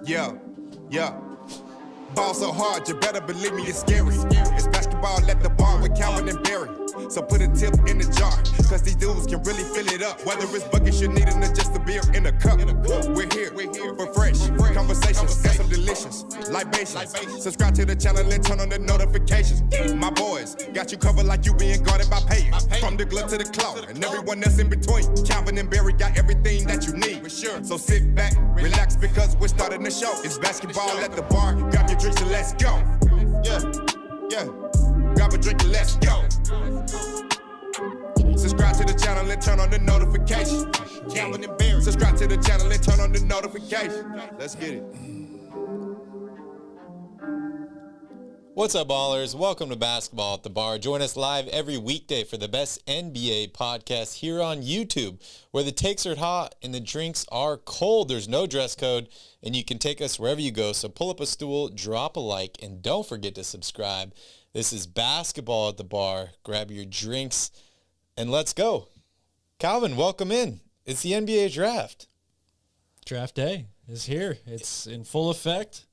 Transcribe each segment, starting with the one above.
Yeah, yeah. Ball so hard, you better believe me, it's scary. It's basketball at the bar with Calvin and Barry. So put a tip in the jar, cause these dudes can really fill it up. Whether it's buckets you need or just a beer in a cup. We're here for fresh conversations, got some delicious libations. Subscribe to the channel and turn on the notifications. My boys got you covered like you being guarded by paying. From the glove to the claw and everyone else in between. Calvin and Barry got everything that you need. So sit back, relax, because we're starting the show. It's basketball at the bar, grab your drinks and let's go. Yeah. Grab a drink and let's go. Subscribe to the channel and turn on the notification. Calvin and Barry. Subscribe to the channel and turn on the notification. Let's get it. What's up, ballers? Welcome to Basketball at the Bar. Join us live every weekday for the best NBA podcast here on YouTube, where the takes are hot and the drinks are cold. There's no dress code, and you can take us wherever you go. So pull up a stool, drop a like, and don't forget to subscribe. This is Basketball at the Bar. Grab your drinks, and let's go. Calvin, welcome in. It's the NBA draft. Draft day is here. It's in full effect.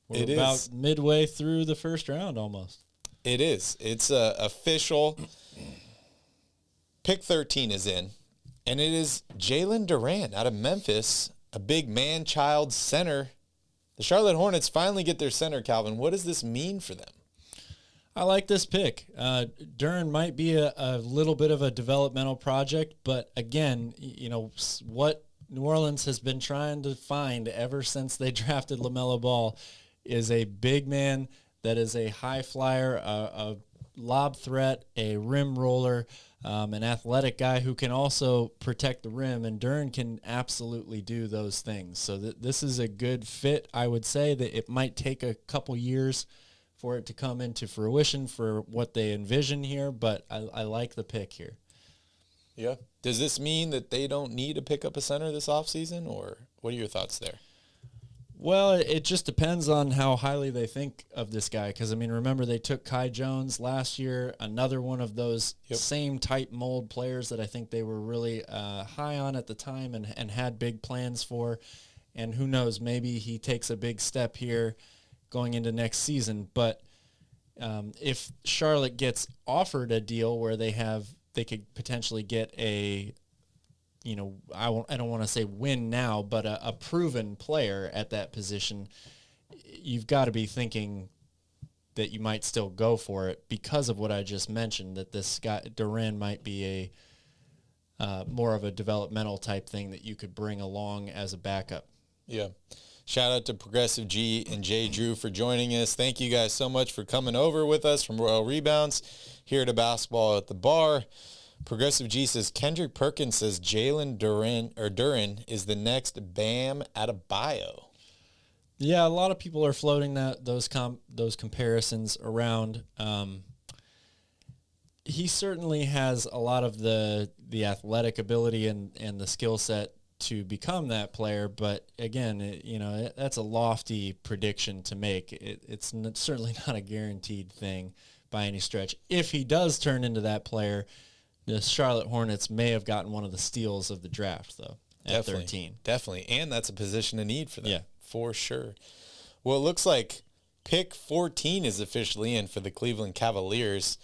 We're about is midway through the first round almost. It is. It's official. Pick 13 is in, and it is Jalen Duren out of Memphis, a big man-child center. The Charlotte Hornets finally get their center, Calvin. What does this mean for them? I like this pick. Duren might be a little bit of a developmental project, but again, you know, what New Orleans has been trying to find ever since they drafted LaMelo Ball is a big man that is a high flyer, a lob threat, a rim roller, an athletic guy who can also protect the rim, and Duren can absolutely do those things. So this is a good fit. I would say that it might take a couple years for it to come into fruition for what they envision here, but I like the pick here. Yeah. Does this mean that they don't need to pick up a center this offseason, or what are your thoughts there? Well, it just depends on how highly they think of this guy. Because, I mean, remember they took Kai Jones last year, another one of those same type mold players that I think they were really high on at the time and had big plans for. And who knows, maybe he takes a big step here going into next season. But if Charlotte gets offered a deal where they could potentially get a, you know, I don't want to say win now, but a proven player at that position, you've got to be thinking that you might still go for it because of what I just mentioned, that this guy, Duren, might be a more of a developmental type thing that you could bring along as a backup. Yeah. Shout out to Progressive G and J. Drew for joining us. Thank you guys so much for coming over with us from Royal Rebounds here to Basketball at the Bar. Progressive G says Kendrick Perkins says Jalen Duren is the next Bam Adebayo. Yeah, a lot of people are floating those comparisons around. He certainly has a lot of the athletic ability and the skill set to become that player, but again, that's a lofty prediction to make. It's certainly not a guaranteed thing by any stretch. If he does turn into that player, the Charlotte Hornets may have gotten one of the steals of the draft, though, at 13. Definitely, and that's a position of need for them, yeah, for sure. Well, it looks like pick 14 is officially in for the Cleveland Cavaliers.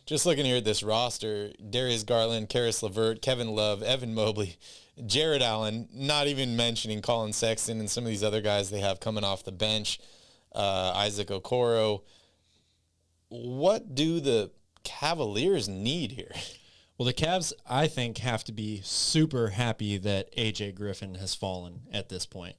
Just looking here at this roster, Darius Garland, Karis LeVert, Kevin Love, Evan Mobley, Jared Allen, not even mentioning Colin Sexton and some of these other guys they have coming off the bench, Isaac Okoro. What do the Cavaliers need here? Well, the Cavs, I think, have to be super happy that A.J. Griffin has fallen at this point.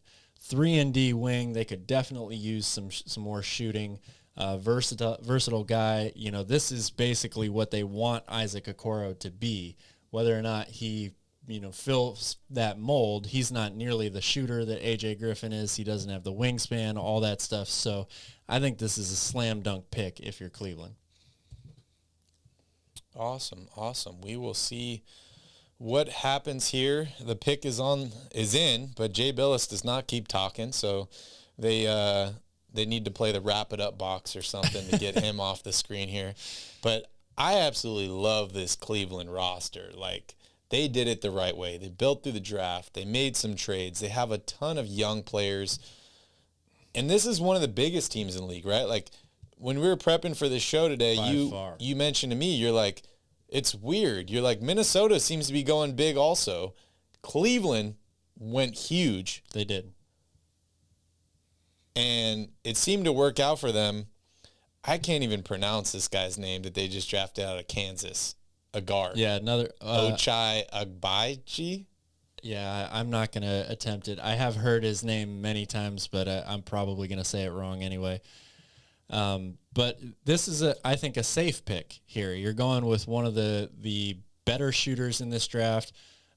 3-and-D wing, they could definitely use some more shooting. Versatile guy. You know, this is basically what they want Isaac Okoro to be. Whether or not he, fills that mold, he's not nearly the shooter that A.J. Griffin is. He doesn't have the wingspan, all that stuff. So I think this is a slam dunk pick if you're Cleveland. Awesome. We will see what happens here. The pick is in, but Jay Billis does not keep talking, so they need to play the wrap it up box or something to get him off the screen here. But I absolutely love this Cleveland roster. Like, they did it the right way. They built through the draft. They made some trades. They have a ton of young players. And this is one of the biggest teams in the league, right? Like, when we were prepping for this show today, you mentioned to me, you're like, it's weird. You're like, Minnesota seems to be going big also. Cleveland went huge. They did. And it seemed to work out for them. I can't even pronounce this guy's name that they just drafted out of Kansas. A guard. Yeah, another Ochai Agbaji. Yeah, I'm not going to attempt it. I have heard his name many times, but I'm probably going to say it wrong anyway. But this is, I think, a safe pick here. You're going with one of the better shooters in this draft,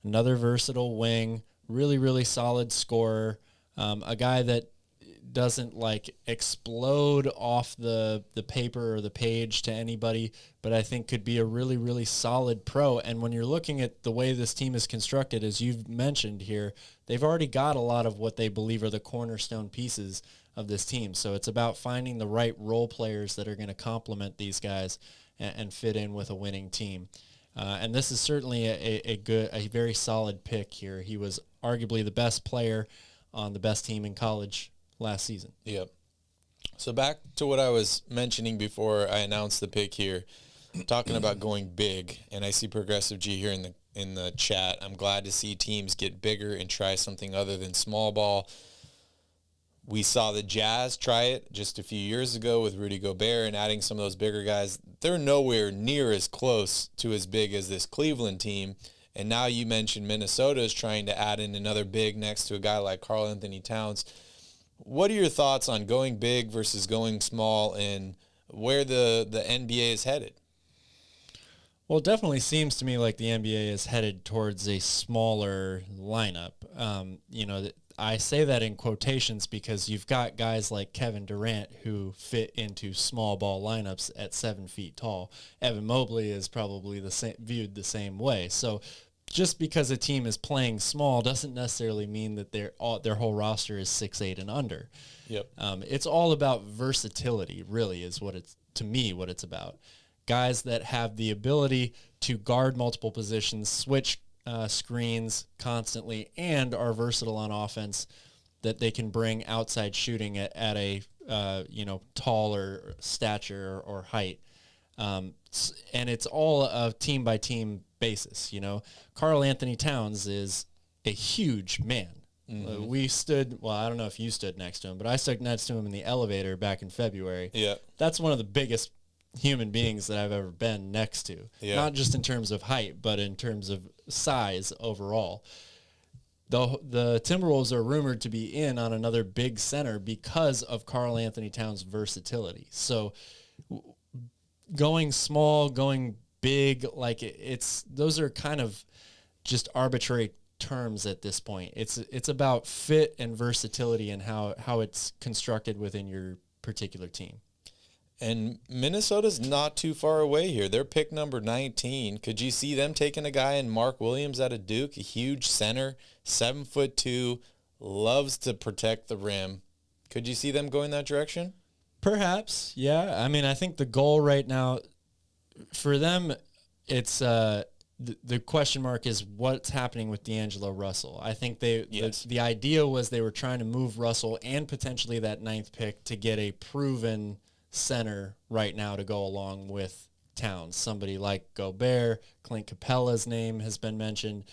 another versatile wing, really, really solid scorer, a guy that doesn't like explode off the paper or the page to anybody, but I think could be a really, really solid pro. And when you're looking at the way this team is constructed, as you've mentioned here, they've already got a lot of what they believe are the cornerstone pieces of this team. So it's about finding the right role players that are going to complement these guys and fit in with a winning team. And this is certainly a very solid pick here. He was arguably the best player on the best team in college last season. Yep. So back to what I was mentioning before I announced the pick here, talking about going big, and I see Progressive G here in the chat. I'm glad to see teams get bigger and try something other than small ball. We saw the Jazz try it just a few years ago with Rudy Gobert and adding some of those bigger guys. They're nowhere near as close to as big as this Cleveland team. And now you mentioned Minnesota is trying to add in another big next to a guy like Karl Anthony Towns. What are your thoughts on going big versus going small and where the NBA is headed? Well, it definitely seems to me like the NBA is headed towards a smaller lineup. I say that in quotations because you've got guys like Kevin Durant who fit into small ball lineups at 7 feet tall. Evan Mobley is probably viewed the same way. So just because a team is playing small doesn't necessarily mean that their whole roster is 6'8" and under. Yep. It's all about versatility, really, is what it's about. Guys that have the ability to guard multiple positions, switch screens constantly, and are versatile on offense, that they can bring outside shooting at a taller stature or height. And it's all a team by team basis. Karl Anthony Towns is a huge man. Mm-hmm. I don't know if you stood next to him, but I stood next to him in the elevator back in February. Yeah. That's one of the biggest human beings that I've ever been next to. Yeah. Not just in terms of height, but in terms of size overall. The Timberwolves are rumored to be in on another big center because of Karl Anthony Towns' versatility. So going small, going big, those are kind of just arbitrary terms at this point. It's about fit and versatility and how it's constructed within your particular team. And Minnesota's not too far away here. They're pick number 19. Could you see them taking a guy in Mark Williams out of Duke, a huge center, 7'2", loves to protect the rim? Could you see them going that direction? Perhaps, yeah. I mean, I think the goal right now for them, it's the question mark is what's happening with D'Angelo Russell. I think the idea was they were trying to move Russell and potentially that 9th pick to get a proven center right now to go along with Towns. Somebody like Gobert, Clint Capella's name has been mentioned.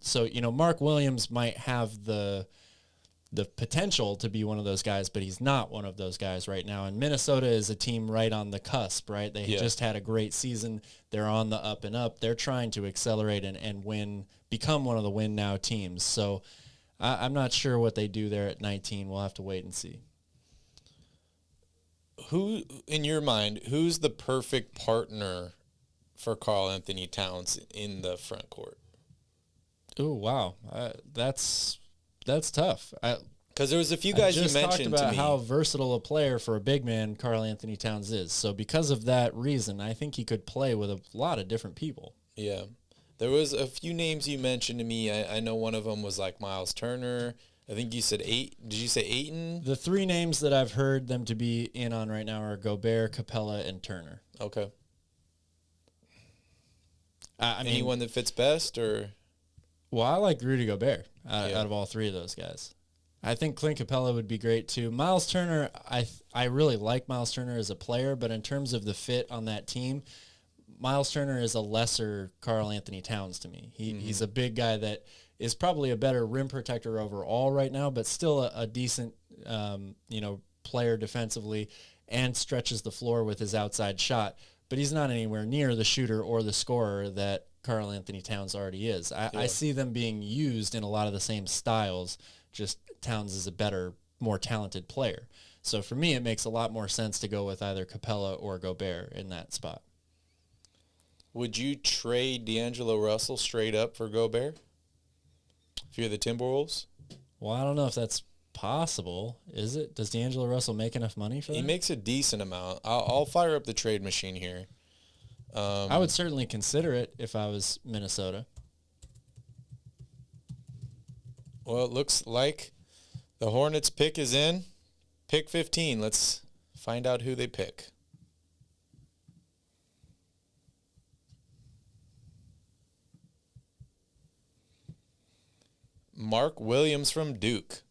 So Mark Williams might have the potential to be one of those guys, but he's not one of those guys right now. And Minnesota is a team right on the cusp, right? They just had a great season. They're on the up and up. They're trying to accelerate and win, become one of the win now teams. So I'm not sure what they do there at 19. We'll have to wait and see. Who, in your mind, who's the perfect partner for Karl Anthony Towns in the front court? Oh, wow. That's tough. Because there was a few guys you mentioned to me. Talked about how versatile a player for a big man Karl Anthony Towns is. So because of that reason, I think he could play with a lot of different people. Yeah. There was a few names you mentioned to me. I know one of them was like Miles Turner. I think you said Did you say Ayton? The 3 names that I've heard them to be in on right now are Gobert, Capella, and Turner. Okay. Anyone that fits best, or? Well, I like Rudy Gobert out of all 3 of those guys. I think Clint Capella would be great too. Miles Turner, I really like Miles Turner as a player, but in terms of the fit on that team, Miles Turner is a lesser Karl Anthony Towns to me. He's a big guy that is probably a better rim protector overall right now, but still a decent player defensively and stretches the floor with his outside shot. But he's not anywhere near the shooter or the scorer that Karl Anthony Towns already is. I see them being used in a lot of the same styles, just Towns is a better, more talented player. So for me, it makes a lot more sense to go with either Capella or Gobert in that spot. Would you trade D'Angelo Russell straight up for Gobert if you're the Timberwolves? Well, I don't know if that's possible. Is it? Does D'Angelo Russell make enough money for that? He makes a decent amount. I'll fire up the trade machine here. I would certainly consider it if I was Minnesota. Well, it looks like the Hornets pick is in. Pick 15. Let's find out who they pick. Mark Williams from Duke.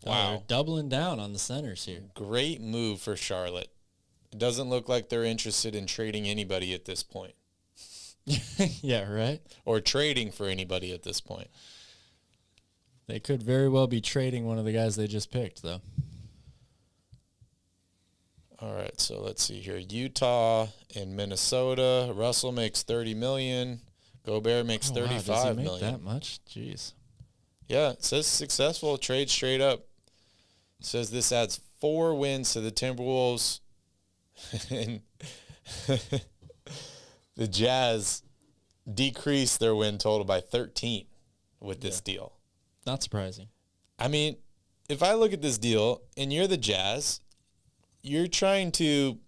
Wow. They're doubling down on the centers here. Great move for Charlotte. It doesn't look like they're interested in trading anybody at this point. Yeah, right? Or trading for anybody at this point. They could very well be trading one of the guys they just picked, though. All right, so let's see here. Utah and Minnesota. Russell makes $30 million. Gobert makes $35 million. Does he make that much? Jeez. Yeah, it says successful trade straight up. It says this adds 4 wins to the Timberwolves. And the Jazz decreased their win total by 13 with this deal. Not surprising. I mean, if I look at this deal and you're the Jazz, you're trying to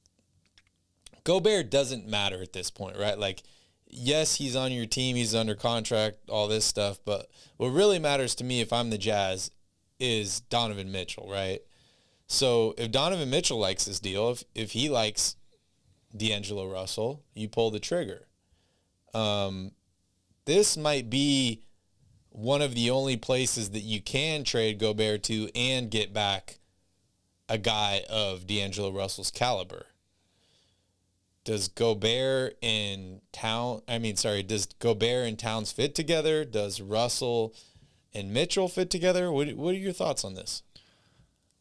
– Gobert doesn't matter at this point, right? Like, yes, he's on your team, he's under contract, all this stuff, but what really matters to me if I'm the Jazz is Donovan Mitchell, right? So if Donovan Mitchell likes this deal, if he likes D'Angelo Russell, you pull the trigger. This might be one of the only places that you can trade Gobert to and get back a guy of D'Angelo Russell's caliber. Does Gobert and Towns fit together? Does Russell and Mitchell fit together? What are your thoughts on this?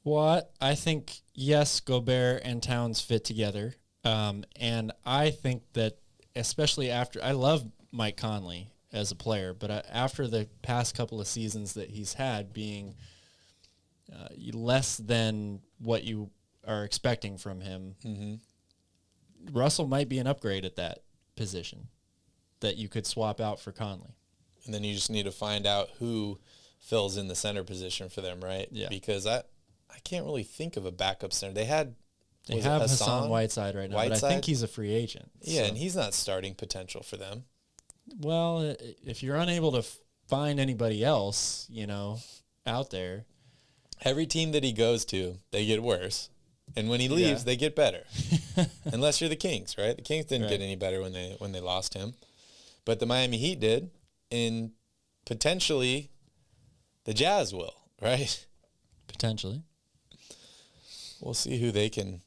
Well, I think, yes, Gobert and Towns fit together. And I think that especially after – I love Mike Conley as a player, but after the past couple of seasons that he's had being less than what you are expecting from him, Russell might be an upgrade at that position that you could swap out for Conley. And then you just need to find out who fills in the center position for them, right? Yeah. Because I can't really think of a backup center. They have Hassan Whiteside right now, but I think he's a free agent. Yeah, and he's not starting potential for them. Well, if you're unable to find anybody else, out there. Every team that he goes to, they get worse. And when he leaves, they get better. Unless you're the Kings, right? The Kings didn't get any better when they lost him. But the Miami Heat did, and potentially the Jazz will, right? Potentially. We'll see who they can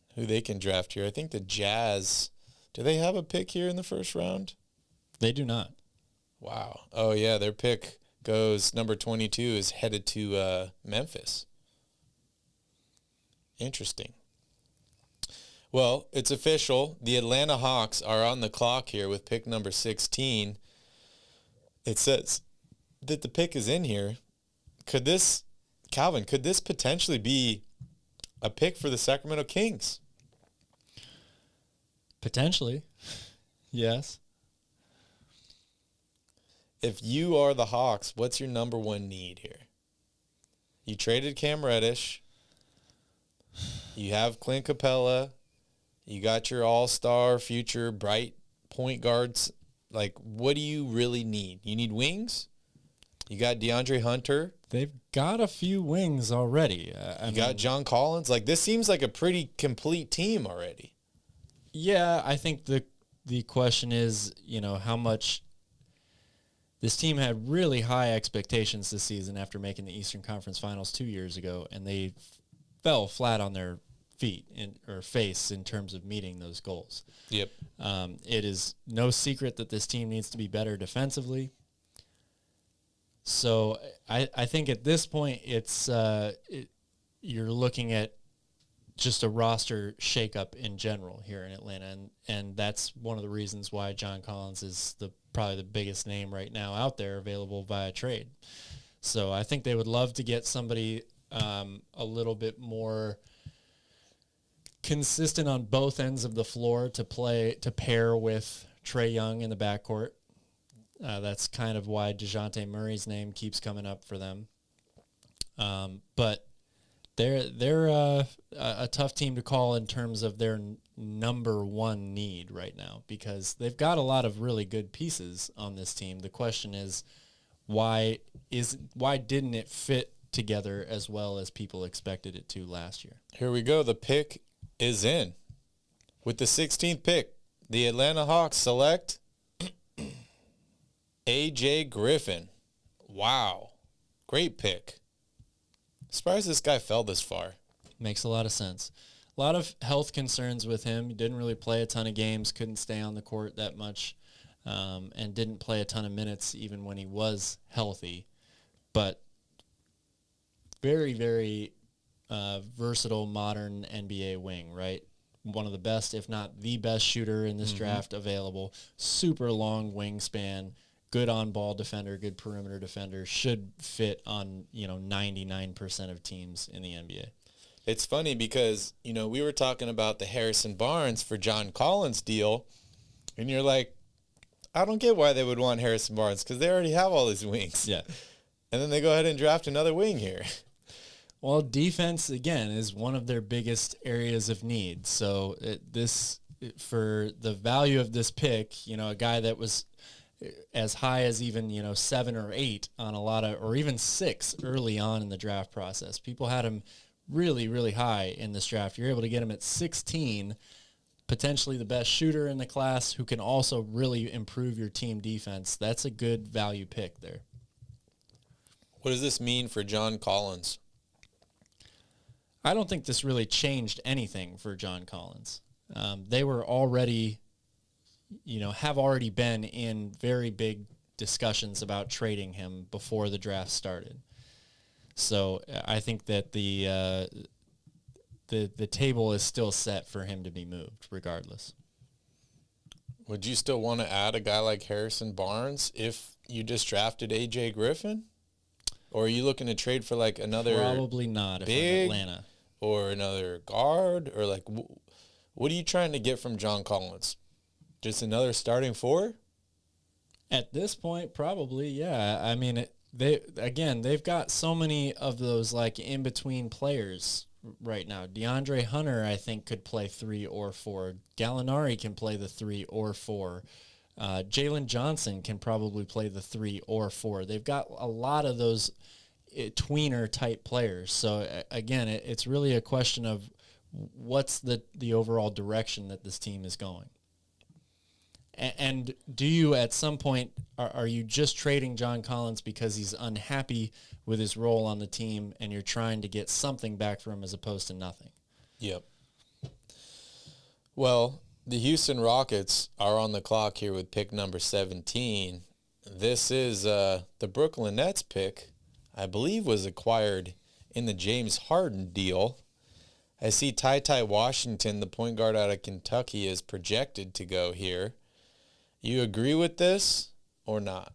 draft here. I think the Jazz, do they have a pick here in the first round? They do not. Wow. Oh, yeah, their pick goes, number 22 is headed to Memphis. Interesting. Well, it's official. The Atlanta Hawks are on the clock here with pick number 16. It says that the pick is in here. Could this potentially be a pick for the Sacramento Kings? Potentially. Yes. If you are the Hawks, what's your number one need here? You traded Cam Reddish. You have Clint Capella. You got your all-star future bright point guards. Like, what do you really need? You need wings? You got DeAndre Hunter. They've got a few wings already. You got John Collins. Like, this seems like a pretty complete team already. Yeah, I think the question is, how much this team had really high expectations this season after making the Eastern Conference Finals 2 years ago, and they fell flat on their face in terms of meeting those goals. Yep. It is no secret that this team needs to be better defensively. So I think at this point you're looking at just a roster shakeup in general here in Atlanta, and that's one of the reasons why John Collins is probably the biggest name right now out there available via trade. So I think they would love to get somebody a little bit more consistent on both ends of the floor to pair with Trae Young in the backcourt. That's kind of why Dejounte Murray's name keeps coming up for them. But they're a tough team to call in terms of their number one need right now, because they've got a lot of really good pieces on this team. The question is, why didn't it fit together as well as people expected it to last year? Here we go. The pick is in. With the 16th pick, the Atlanta Hawks select A.J. Griffin. Wow. Great pick. Surprised this guy fell this far. Makes a lot of sense. A lot of health concerns with him. He didn't really play a ton of games, couldn't stay on the court that much, and didn't play a ton of minutes even when he was healthy. But very, very versatile modern NBA wing, right? One of the best, if not the best shooter in this draft available. Super long wingspan. Good on-ball defender, good perimeter defender, should fit on 99% of teams in the NBA. It's funny because, we were talking about the Harrison Barnes for John Collins deal, and you're like, I don't get why they would want Harrison Barnes because they already have all these wings. Yeah. And then they go ahead and draft another wing here. Well, defense, again, is one of their biggest areas of need. So for the value of this pick, a guy that was as high as even 7 or 8 on a lot of, or even 6 early on in the draft process. People had him really, really high in this draft. You're able to get him at 16, potentially the best shooter in the class, who can also really improve your team defense. That's a good value pick there. What does this mean for John Collins? I don't think this really changed anything for John Collins. They were already have already been in very big discussions about trading him before the draft started. So I think that the table is still set for him to be moved regardless. Would you still want to add a guy like Harrison Barnes if you just drafted A.J. Griffin? Or are you looking to trade for like another Probably not big, if I'm Atlanta. Or another guard? Or like, what are you trying to get from John Collins? Just another starting 4? At this point, probably, yeah. I mean, they've got so many of those like in between players right now. DeAndre Hunter, I think, could play 3 or 4. Gallinari can play the 3 or 4. Jalen Johnson can probably play the 3 or 4. They've got a lot of those tweener type players. So again, it's really a question of what's the overall direction that this team is going. And do you, at some point, are you just trading John Collins because he's unhappy with his role on the team and you're trying to get something back from him as opposed to nothing? Yep. Well, the Houston Rockets are on the clock here with pick number 17. This is the Brooklyn Nets pick, I believe was acquired in the James Harden deal. I see Ty Washington, the point guard out of Kentucky, is projected to go here. You agree with this or not?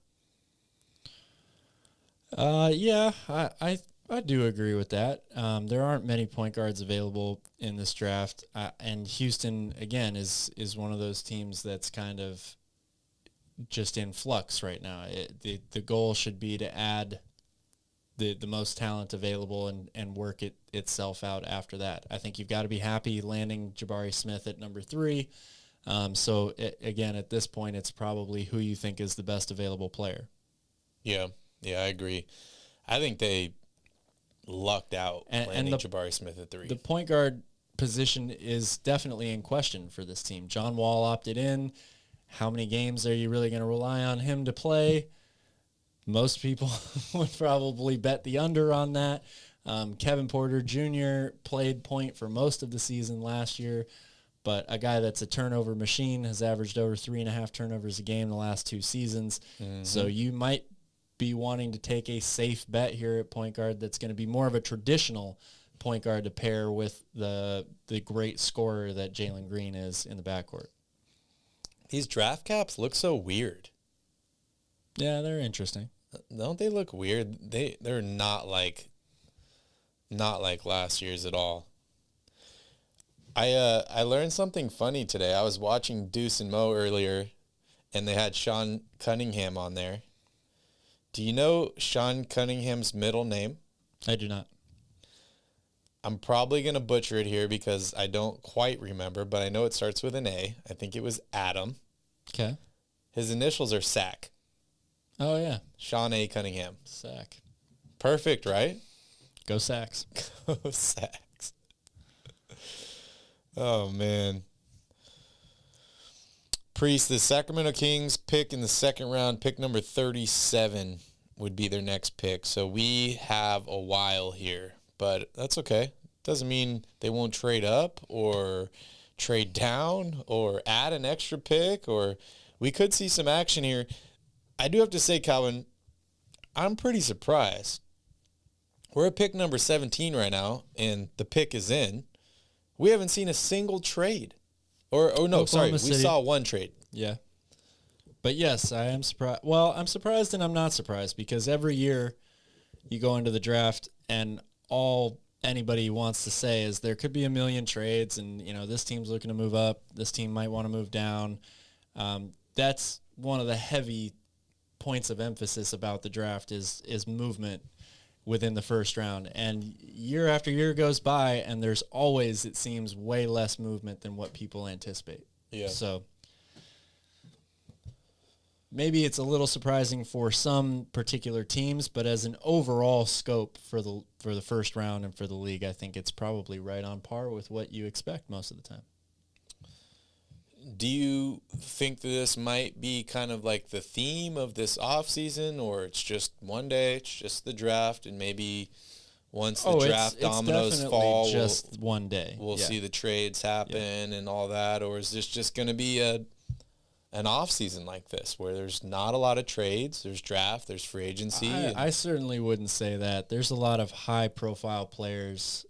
Yeah, I do agree with that. There aren't many point guards available in this draft, and Houston again is one of those teams that's kind of just in flux right now. The goal should be to add the most talent available and work itself out after that. I think you've got to be happy landing Jabari Smith at number 3. Again, at this point, it's probably who you think is the best available player. Yeah, I agree. I think they lucked out landing Jabari Smith at 3. The point guard position is definitely in question for this team. John Wall opted in. How many games are you really going to rely on him to play? Most people would probably bet the under on that. Kevin Porter Jr. played point for most of the season last year, but a guy that's a turnover machine has averaged over 3.5 turnovers a game the last 2 seasons. Mm-hmm. So you might be wanting to take a safe bet here at point guard that's going to be more of a traditional point guard to pair with the great scorer that Jalen Green is in the backcourt. These draft caps look so weird. Yeah, they're interesting. Don't they look weird? They're not like last year's at all. I learned something funny today. I was watching Deuce and Mo earlier, and they had Sean Cunningham on there. Do you know Sean Cunningham's middle name? I do not. I'm probably going to butcher it here because I don't quite remember, but I know it starts with an A. I think it was Adam. Okay. His initials are SAC. Oh, yeah. Sean A. Cunningham. SAC. Perfect, right? Go Sacks. Go Sacks. Oh, man. Priest, the Sacramento Kings pick in the second round, pick number 37 would be their next pick. So we have a while here, but that's okay. Doesn't mean they won't trade up or trade down or add an extra pick, or we could see some action here. I do have to say, Calvin, I'm pretty surprised. We're at pick number 17 right now, and the pick is in. We haven't seen a single trade. We saw one trade. Yeah. But yes, I am surprised. Well, I'm surprised and I'm not surprised because every year you go into the draft and all anybody wants to say is there could be a million trades and, this team's looking to move up. This team might want to move down. That's one of the heavy points of emphasis about the draft is movement within the first round. And year after year goes by, and there's always, it seems, way less movement than what people anticipate. Yeah. So maybe it's a little surprising for some particular teams, but as an overall scope for the first round and for the league, I think it's probably right on par with what you expect most of the time. Do you think that this might be kind of like the theme of this offseason, or it's just one day, it's just the draft, and maybe once the draft dominoes fall, just one day, we'll see the trades happen and all that, or is this just going to be an offseason like this where there's not a lot of trades, there's draft, there's free agency? I certainly wouldn't say that. There's a lot of high-profile players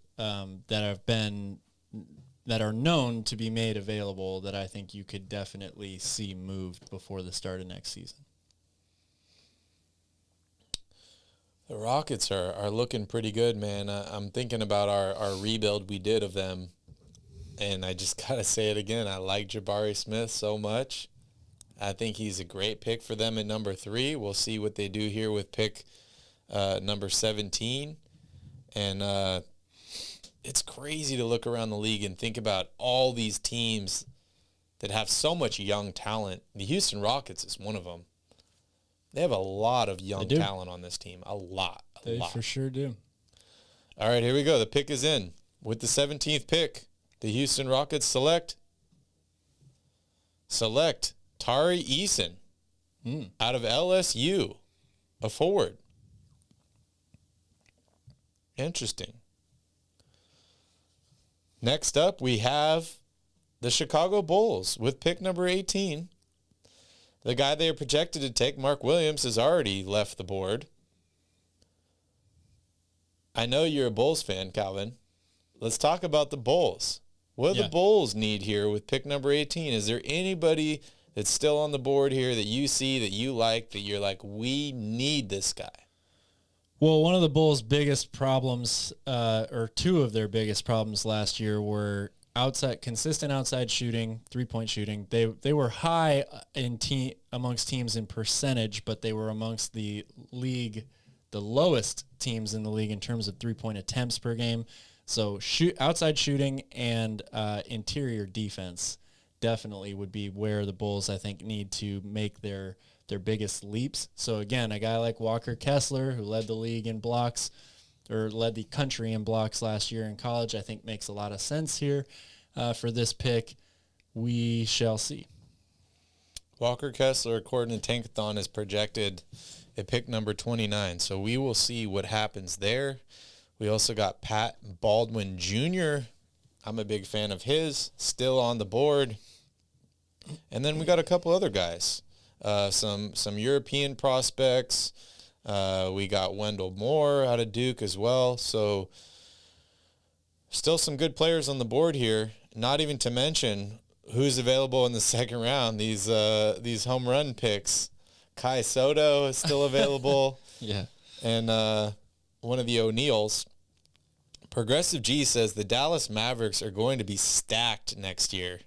that are known to be made available that I think you could definitely see moved before the start of next season. The Rockets are looking pretty good, man. I'm thinking about our rebuild we did of them, and I just got to say it again. I like Jabari Smith so much. I think he's a great pick for them at number 3. We'll see what they do here with pick number 17. And it's crazy to look around the league and think about all these teams that have so much young talent. The Houston Rockets is one of them. They have a lot of young talent on this team. A lot. They for sure do. All right, here we go. The pick is in. With the 17th pick, the Houston Rockets select Tari Eason out of LSU, a forward. Interesting. Next up, we have the Chicago Bulls with pick number 18. The guy they are projected to take, Mark Williams, has already left the board. I know you're a Bulls fan, Calvin. Let's talk about the Bulls. What do the Bulls need here with pick number 18? Is there anybody that's still on the board here that you see that you like, that you're like, we need this guy? Well, one of the Bulls' biggest problems, or two of their biggest problems last year were consistent outside shooting, three-point shooting. They were high amongst teams in percentage, but they were amongst the lowest teams in the league in terms of three-point attempts per game. So outside shooting and interior defense definitely would be where the Bulls, I think, need to make their biggest leaps. So again, a guy like Walker Kessler, who led the league in blocks, or led the country in blocks last year in college, I think makes a lot of sense here for this pick. We shall see. Walker Kessler, according to Tankathon, is projected at pick number 29. So we will see what happens there. We also got Baldwin Jr. I'm a big fan of his, still on the board. And then we got a couple other guys, some European prospects. We got Wendell Moore out of Duke as well. So still some good players on the board here, not even to mention who's available in the second round. These home run picks. Kai Soto is still available. Yeah. And one of the O'Neills. Progressive G says the Dallas Mavericks are going to be stacked next year.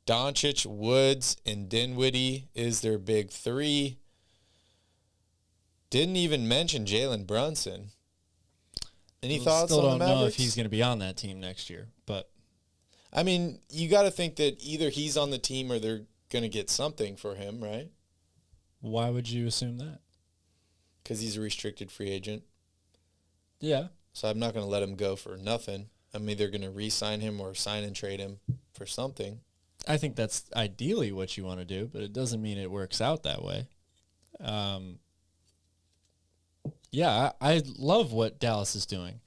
Doncic, Woods, and Dinwiddie is their big three. Didn't even mention Jalen Brunson. Any thoughts on the Mavericks? Still don't know if he's going to be on that team next year, but I mean, you got to think that either he's on the team or they're going to get something for him, right? why would you assume that? Because he's a restricted free agent. Yeah. So I'm not going to let him go for nothing. I'm either going to re-sign him or sign and trade him for something. I think that's ideally what you want to do, but it doesn't mean it works out that way. Yeah, I love what Dallas is doing.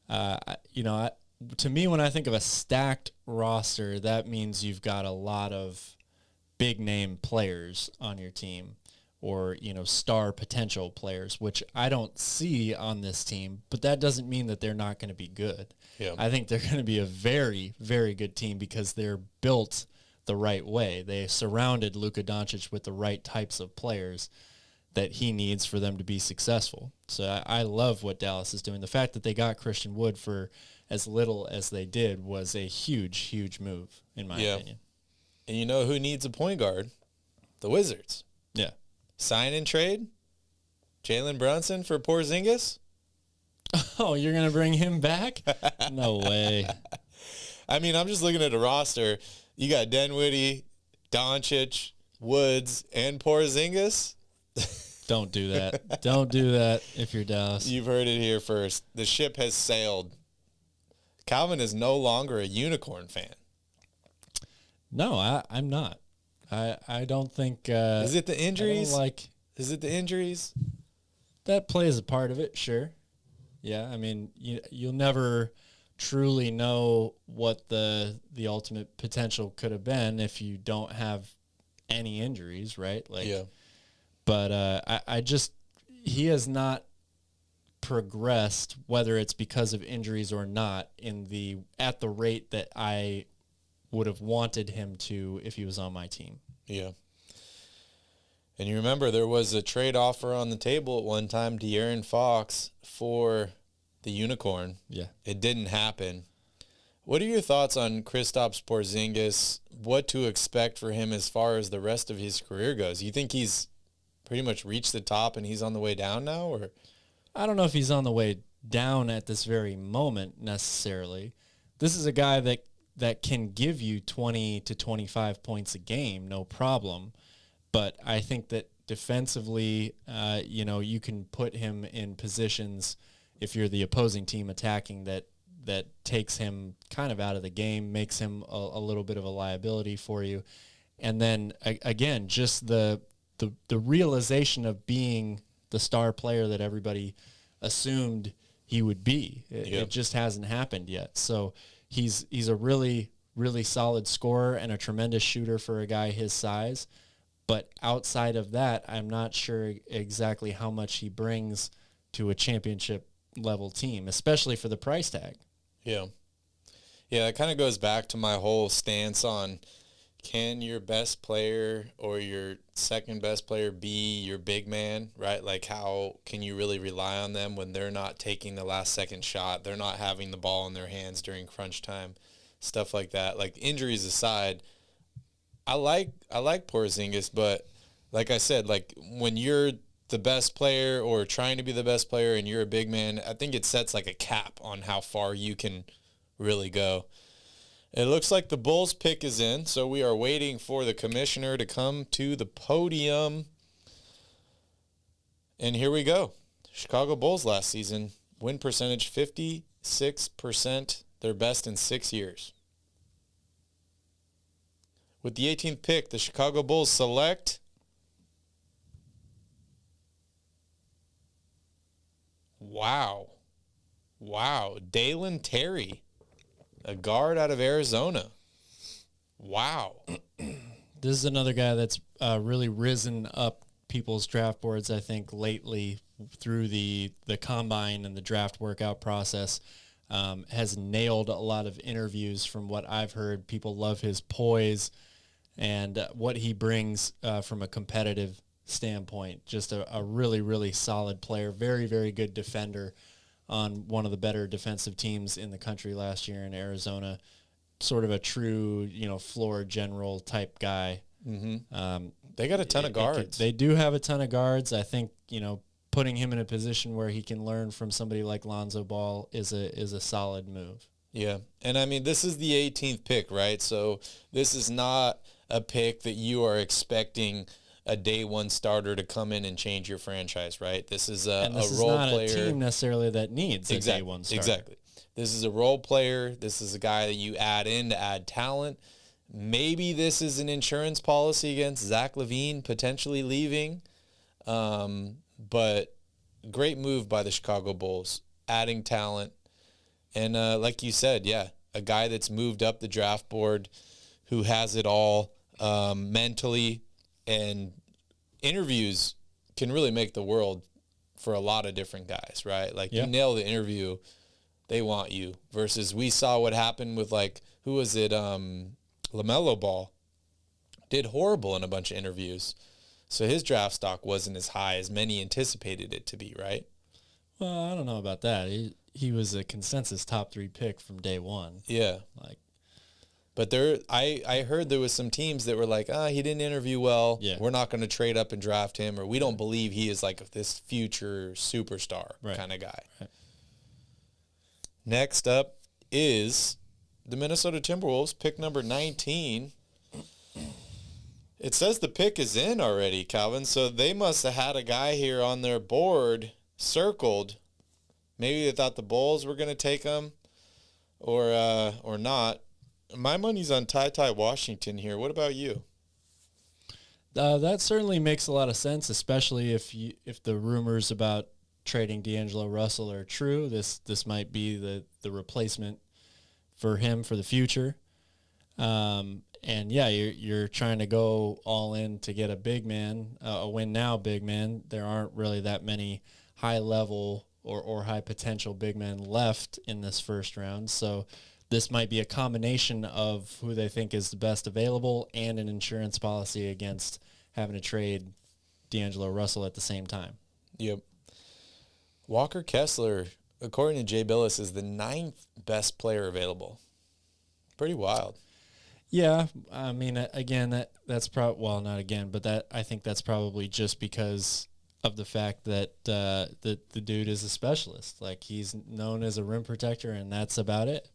To me, when I think of a stacked roster, that means you've got a lot of big-name players on your team or, star potential players, which I don't see on this team, but that doesn't mean that they're not going to be good. Yeah. I think they're going to be a very, very good team because they're built the right way. They surrounded Luka Doncic with the right types of players that he needs for them to be successful. So I love what Dallas is doing. The fact that they got Christian Wood for as little as they did was a huge, huge move, in my opinion. And you know who needs a point guard? The Wizards. Yeah. Sign and trade? Jalen Brunson for Porzingis? Oh, you're going to bring him back? No way. I mean, I'm just looking at a roster. You got Dinwiddie, Doncic, Woods, and Porzingis. Don't do that. Don't do that if you're Dallas. You've heard it here first. The ship has sailed. Calvin is no longer a unicorn fan. No, I'm not. I don't think. Is it the injuries? Is it the injuries? That plays a part of it, sure. Yeah, I mean, you'll never truly know what the ultimate potential could have been if you don't have any injuries, right? Yeah. But he has not progressed, whether it's because of injuries or not, at the rate that I would have wanted him to if he was on my team. Yeah. And you remember there was a trade offer on the table at one time, De'Aaron Fox for the unicorn. Yeah. It didn't happen. What are your thoughts on Kristaps Porzingis, what to expect for him as far as the rest of his career goes? You think he's pretty much reached the top and he's on the way down now? Or I don't know if he's on the way down at this very moment necessarily. This is a guy that can give you 20 to 25 points a game, no problem. But I think that defensively, you can put him in positions if you're the opposing team attacking that takes him kind of out of the game, makes him a little bit of a liability for you. And then, again, just the realization of being the star player that everybody assumed he would be. It just hasn't happened yet. So he's a really, really solid scorer and a tremendous shooter for a guy his size. But outside of that, I'm not sure exactly how much he brings to a championship level team, especially for the price tag. Yeah. Yeah, it kind of goes back to my whole stance on, can your best player or your second best player be your big man, right? Like, how can you really rely on them when they're not taking the last second shot? They're not having the ball in their hands during crunch time, stuff like that. Like, injuries aside, I like Porzingis, but like I said, like, when you're the best player or trying to be the best player and you're a big man, I think it sets like a cap on how far you can really go. It looks like the Bulls pick is in, so we are waiting for the commissioner to come to the podium. And here we go. Chicago Bulls last season, win percentage 56%, their best in 6 years. With the 18th pick, the Chicago Bulls select Wow. Dalen Terry, a guard out of Arizona. Wow. This is another guy that's really risen up people's draft boards, I think, lately through the combine and the draft workout process. Has nailed a lot of interviews from what I've heard. People love his poise and what he brings from a competitive standpoint. Just a really, really solid player. Very, very good defender on one of the better defensive teams in the country last year in Arizona. Sort of a true, floor general type guy. Mm-hmm. They got a ton of guards. They do have a ton of guards. I think, putting him in a position where he can learn from somebody like Lonzo Ball is a solid move. Yeah. And I mean, this is the 18th pick, right? So this is not a pick that you are expecting a day one starter to come in and change your franchise, right? This is a role player. This is not a team necessarily that needs a day one starter. Exactly. This is a role player. This is a guy that you add in to add talent. Maybe this is an insurance policy against Zach LaVine potentially leaving. But great move by the Chicago Bulls, adding talent. And like you said, a guy that's moved up the draft board, who has it all mentally, and interviews can really make the world for a lot of different guys, right? Like, you nail the interview, they want you. Versus we saw what happened with, who was it, LaMelo Ball. Did horrible in a bunch of interviews. So his draft stock wasn't as high as many anticipated it to be, right? Well, I don't know about that. He was a consensus top 3 pick from day one. Yeah. But I heard there was some teams that were like, he didn't interview well. Yeah. We're not going to trade up and draft him, or we don't believe he is this future superstar kind of guy. Right. Next up is the Minnesota Timberwolves, pick number 19. It says the pick is in already, Calvin, so they must have had a guy here on their board circled. Maybe they thought the Bulls were going to take him or not. My money's on Ty Washington here. What about you? That certainly makes a lot of sense, especially if the rumors about trading D'Angelo Russell are true. This might be the replacement for him for the future. And you're trying to go all in to get a big man, a win now big man. There aren't really that many high level or high potential big men left in this first round. So this might be a combination of who they think is the best available and an insurance policy against having to trade D'Angelo Russell at the same time. Yep. Walker Kessler, according to Jay Billis, is the 9th best player available. Pretty wild. Yeah, I mean, again, that's probably, well, not again, but I think that's probably just because of the fact that the dude is a specialist. He's known as a rim protector, and that's about it.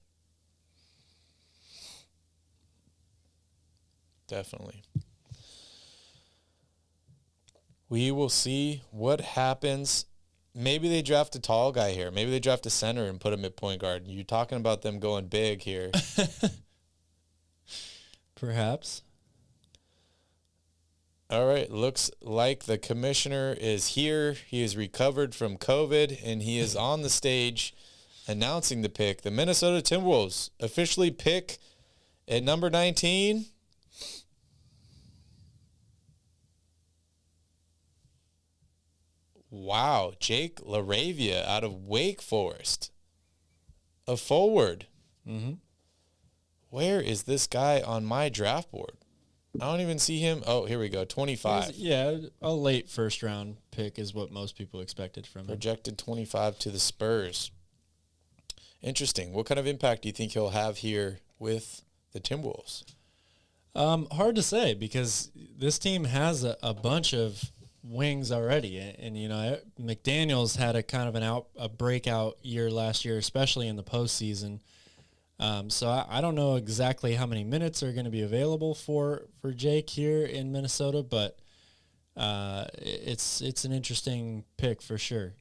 Definitely. We will see what happens. Maybe they draft a tall guy here. Maybe they draft a center and put him at point guard. You're talking about them going big here. Perhaps. All right. Looks like the commissioner is here. He is recovered from COVID, and he is on the stage announcing the pick. The Minnesota Timberwolves officially pick at number 19. Wow. Jake LaRavia out of Wake Forest. A forward. Mm-hmm. Where is this guy on my draft board? I don't even see him. Oh, here we go. 25. A late first round pick is what most people expected from him. Projected 25 to the Spurs. Interesting. What kind of impact do you think he'll have here with the Timberwolves? Hard to say, because this team has a bunch of wings already, and McDaniels had a kind of a breakout year last year, especially in the postseason. So I don't know exactly how many minutes are going to be available for Jake here in Minnesota, but it's an interesting pick for sure.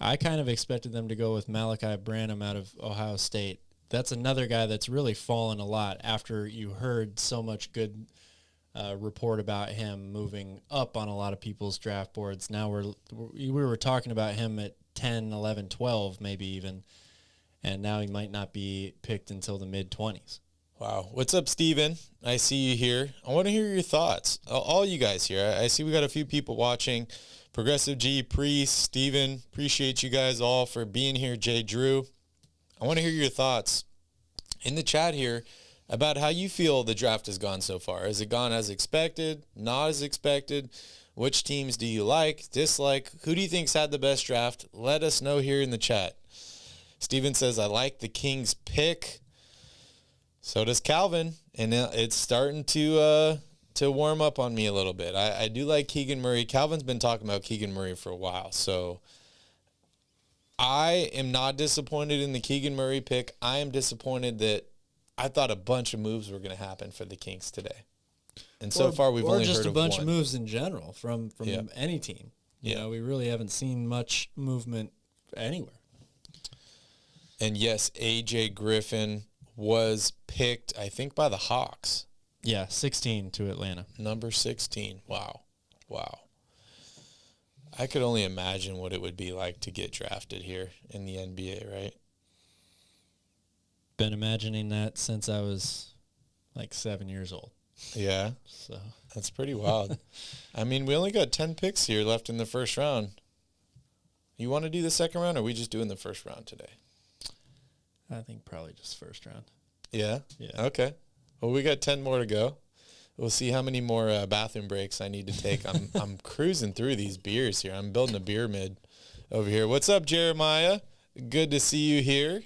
I kind of expected them to go with Malachi Branham out of Ohio State. That's another guy that's really fallen a lot after you heard so much good report about him moving up on a lot of people's draft boards. Now we were talking about him at 10, 11, 12, maybe even, and now he might not be picked until the mid-20s. Wow. What's up, Steven? I see you here. I want to hear your thoughts. All you guys here. I see we got a few people watching. Progressive G, Priest, Steven, appreciate you guys all for being here. Jay, Drew, I want to hear your thoughts in the chat here about how you feel the draft has gone so far. Has it gone as expected, not as expected? Which teams do you like, dislike? Who do you think's had the best draft? Let us know here in the chat. Steven says, I like the Kings pick. So does Calvin, and it's starting to warm up on me a little bit. I do like Keegan Murray. Calvin's been talking about Keegan Murray for a while, so I am not disappointed in the Keegan Murray pick. I am disappointed that I thought a bunch of moves were going to happen for the Kings today. And so far, we've only heard of one. Or just a bunch of moves in general from any team. You know, we really haven't seen much movement anywhere. And yes, A.J. Griffin was picked, I think, by the Hawks. Yeah, 16 to Atlanta. Number 16. Wow. I could only imagine what it would be like to get drafted here in the NBA, right? Been imagining that since I was like 7 years old. Yeah. So that's pretty wild. I mean, we only got 10 picks here left in the first round. You want to do the second round, or are we just doing the first round today? I think probably just first round. Yeah? Yeah. Okay. Well, we got 10 more to go. We'll see how many more bathroom breaks I need to take. I'm cruising through these beers here. I'm building a beer mid over here. What's up, Jeremiah? Good to see you here.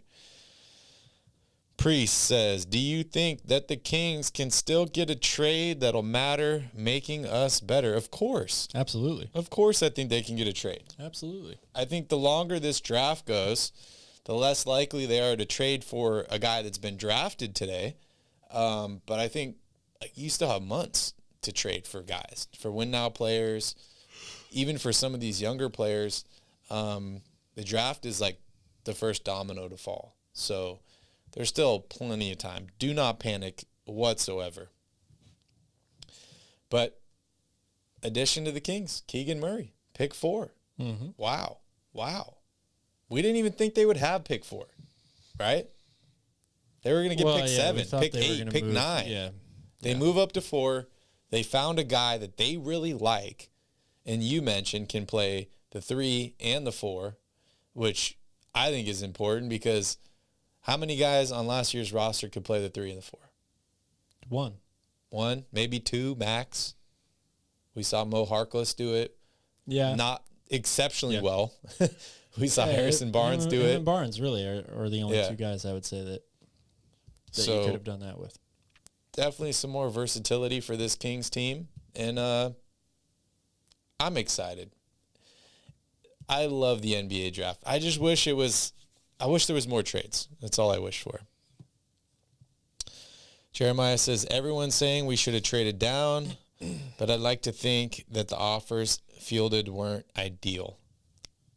Priest says, do you think that the Kings can still get a trade that'll matter, making us better? Of course. Absolutely. Of course I think they can get a trade. Absolutely. I think the longer this draft goes, the less likely they are to trade for a guy that's been drafted today. But I think you still have months to trade for guys, for win-now players, even for some of these younger players. The draft is like the first domino to fall. So there's still plenty of time. Do not panic whatsoever. But addition to the Kings, Keegan Murray, pick 4. Mm-hmm. Wow. We didn't even think they would have pick 4, right? They were going to get pick 7, pick 8, pick 9. Yeah. They move up to 4. They found a guy that they really like, and you mentioned can play the 3 and the 4, which I think is important because how many guys on last year's roster could play the 3 and the 4? One, maybe 2 max. We saw Mo Harkless do it. Yeah. Not exceptionally well. We saw Harrison Barnes do it. Barnes really are the only 2 guys I would say that you could have done that with. Definitely some more versatility for this Kings team, and I'm excited. I love the NBA draft. I just wish there was more trades. That's all I wish for. Jeremiah says, everyone's saying we should have traded down, but I'd like to think that the offers fielded weren't ideal.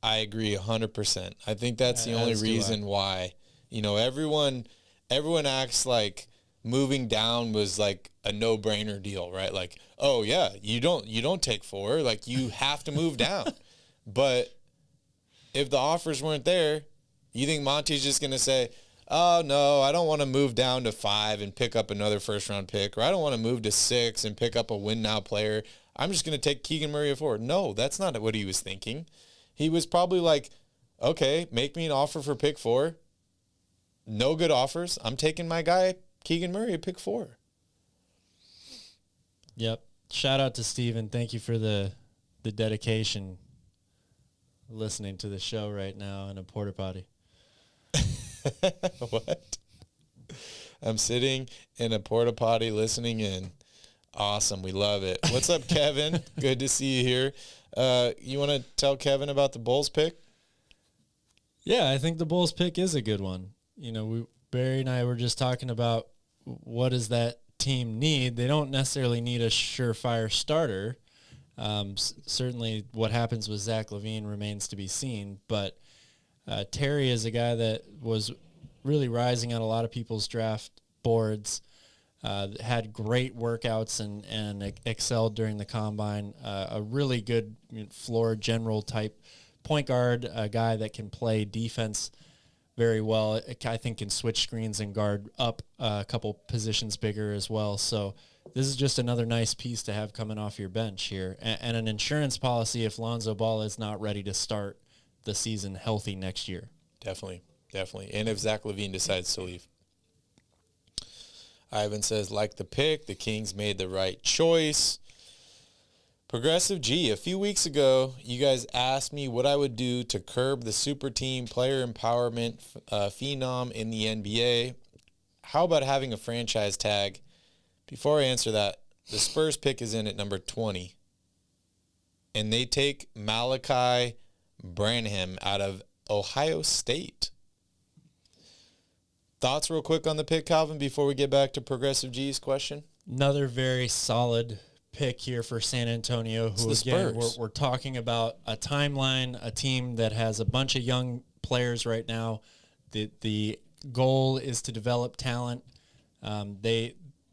I agree 100%. I think that's the only reason why, everyone acts like moving down was like a no-brainer deal, right? Like, oh yeah, you don't take 4, like you have to move down. But if the offers weren't there, you think Monty's just going to say, oh no, I don't want to move down to 5 and pick up another first-round pick, or I don't want to move to 6 and pick up a win-now player. I'm just going to take Keegan Murray at 4. No, that's not what he was thinking. He was probably like, okay, make me an offer for pick 4. No good offers. I'm taking my guy, Keegan Murray, at pick 4. Yep. Shout out to Steven. Thank you for the dedication listening to the show right now in a porta potty. What? I'm sitting in a porta potty listening in. Awesome. We love it. What's up, Kevin? Good to see you here. You want to tell Kevin about the Bulls pick? Yeah, I think the Bulls pick is a good one. Barry and I were just talking about what does that team need. They don't necessarily need a surefire starter. Certainly what happens with Zach LaVine remains to be seen, but Terry is a guy that was really rising on a lot of people's draft boards. had great workouts and excelled during the combine. A really good floor general type point guard, a guy that can play defense very well. I think can switch screens and guard up a couple positions bigger as well. So this is just another nice piece to have coming off your bench here, and an insurance policy if Lonzo Ball is not ready to start the season healthy next year. Definitely. And if Zach LaVine decides to leave. Ivan says, like the pick, the Kings made the right choice. Progressive G, a few weeks ago, you guys asked me what I would do to curb the super team player empowerment phenom in the NBA. How about having a franchise tag? Before I answer that, the Spurs pick is in at number 20. And they take Malachi Branham out of Ohio State. Thoughts real quick on the pick, Calvin, before we get back to Progressive G's question? Another very solid pick here for San Antonio, who again, we're talking about a timeline, a team that has a bunch of young players right now. The goal is to develop talent.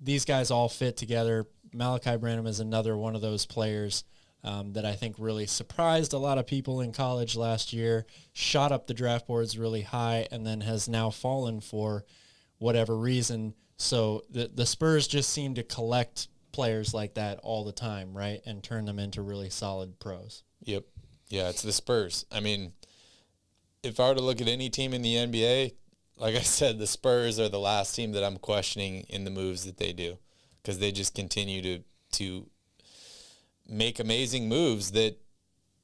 These guys all fit together. Malachi Branham is another one of those players that I think really surprised a lot of people in college last year, shot up the draft boards really high, and then has now fallen for whatever reason. So the Spurs just seem to collect players like that all the time, right, and turn them into really solid pros. Yep. Yeah, it's the Spurs. I mean, if I were to look at any team in the NBA, like I said, the Spurs are the last team that I'm questioning in the moves that they do, because they just continue to make amazing moves that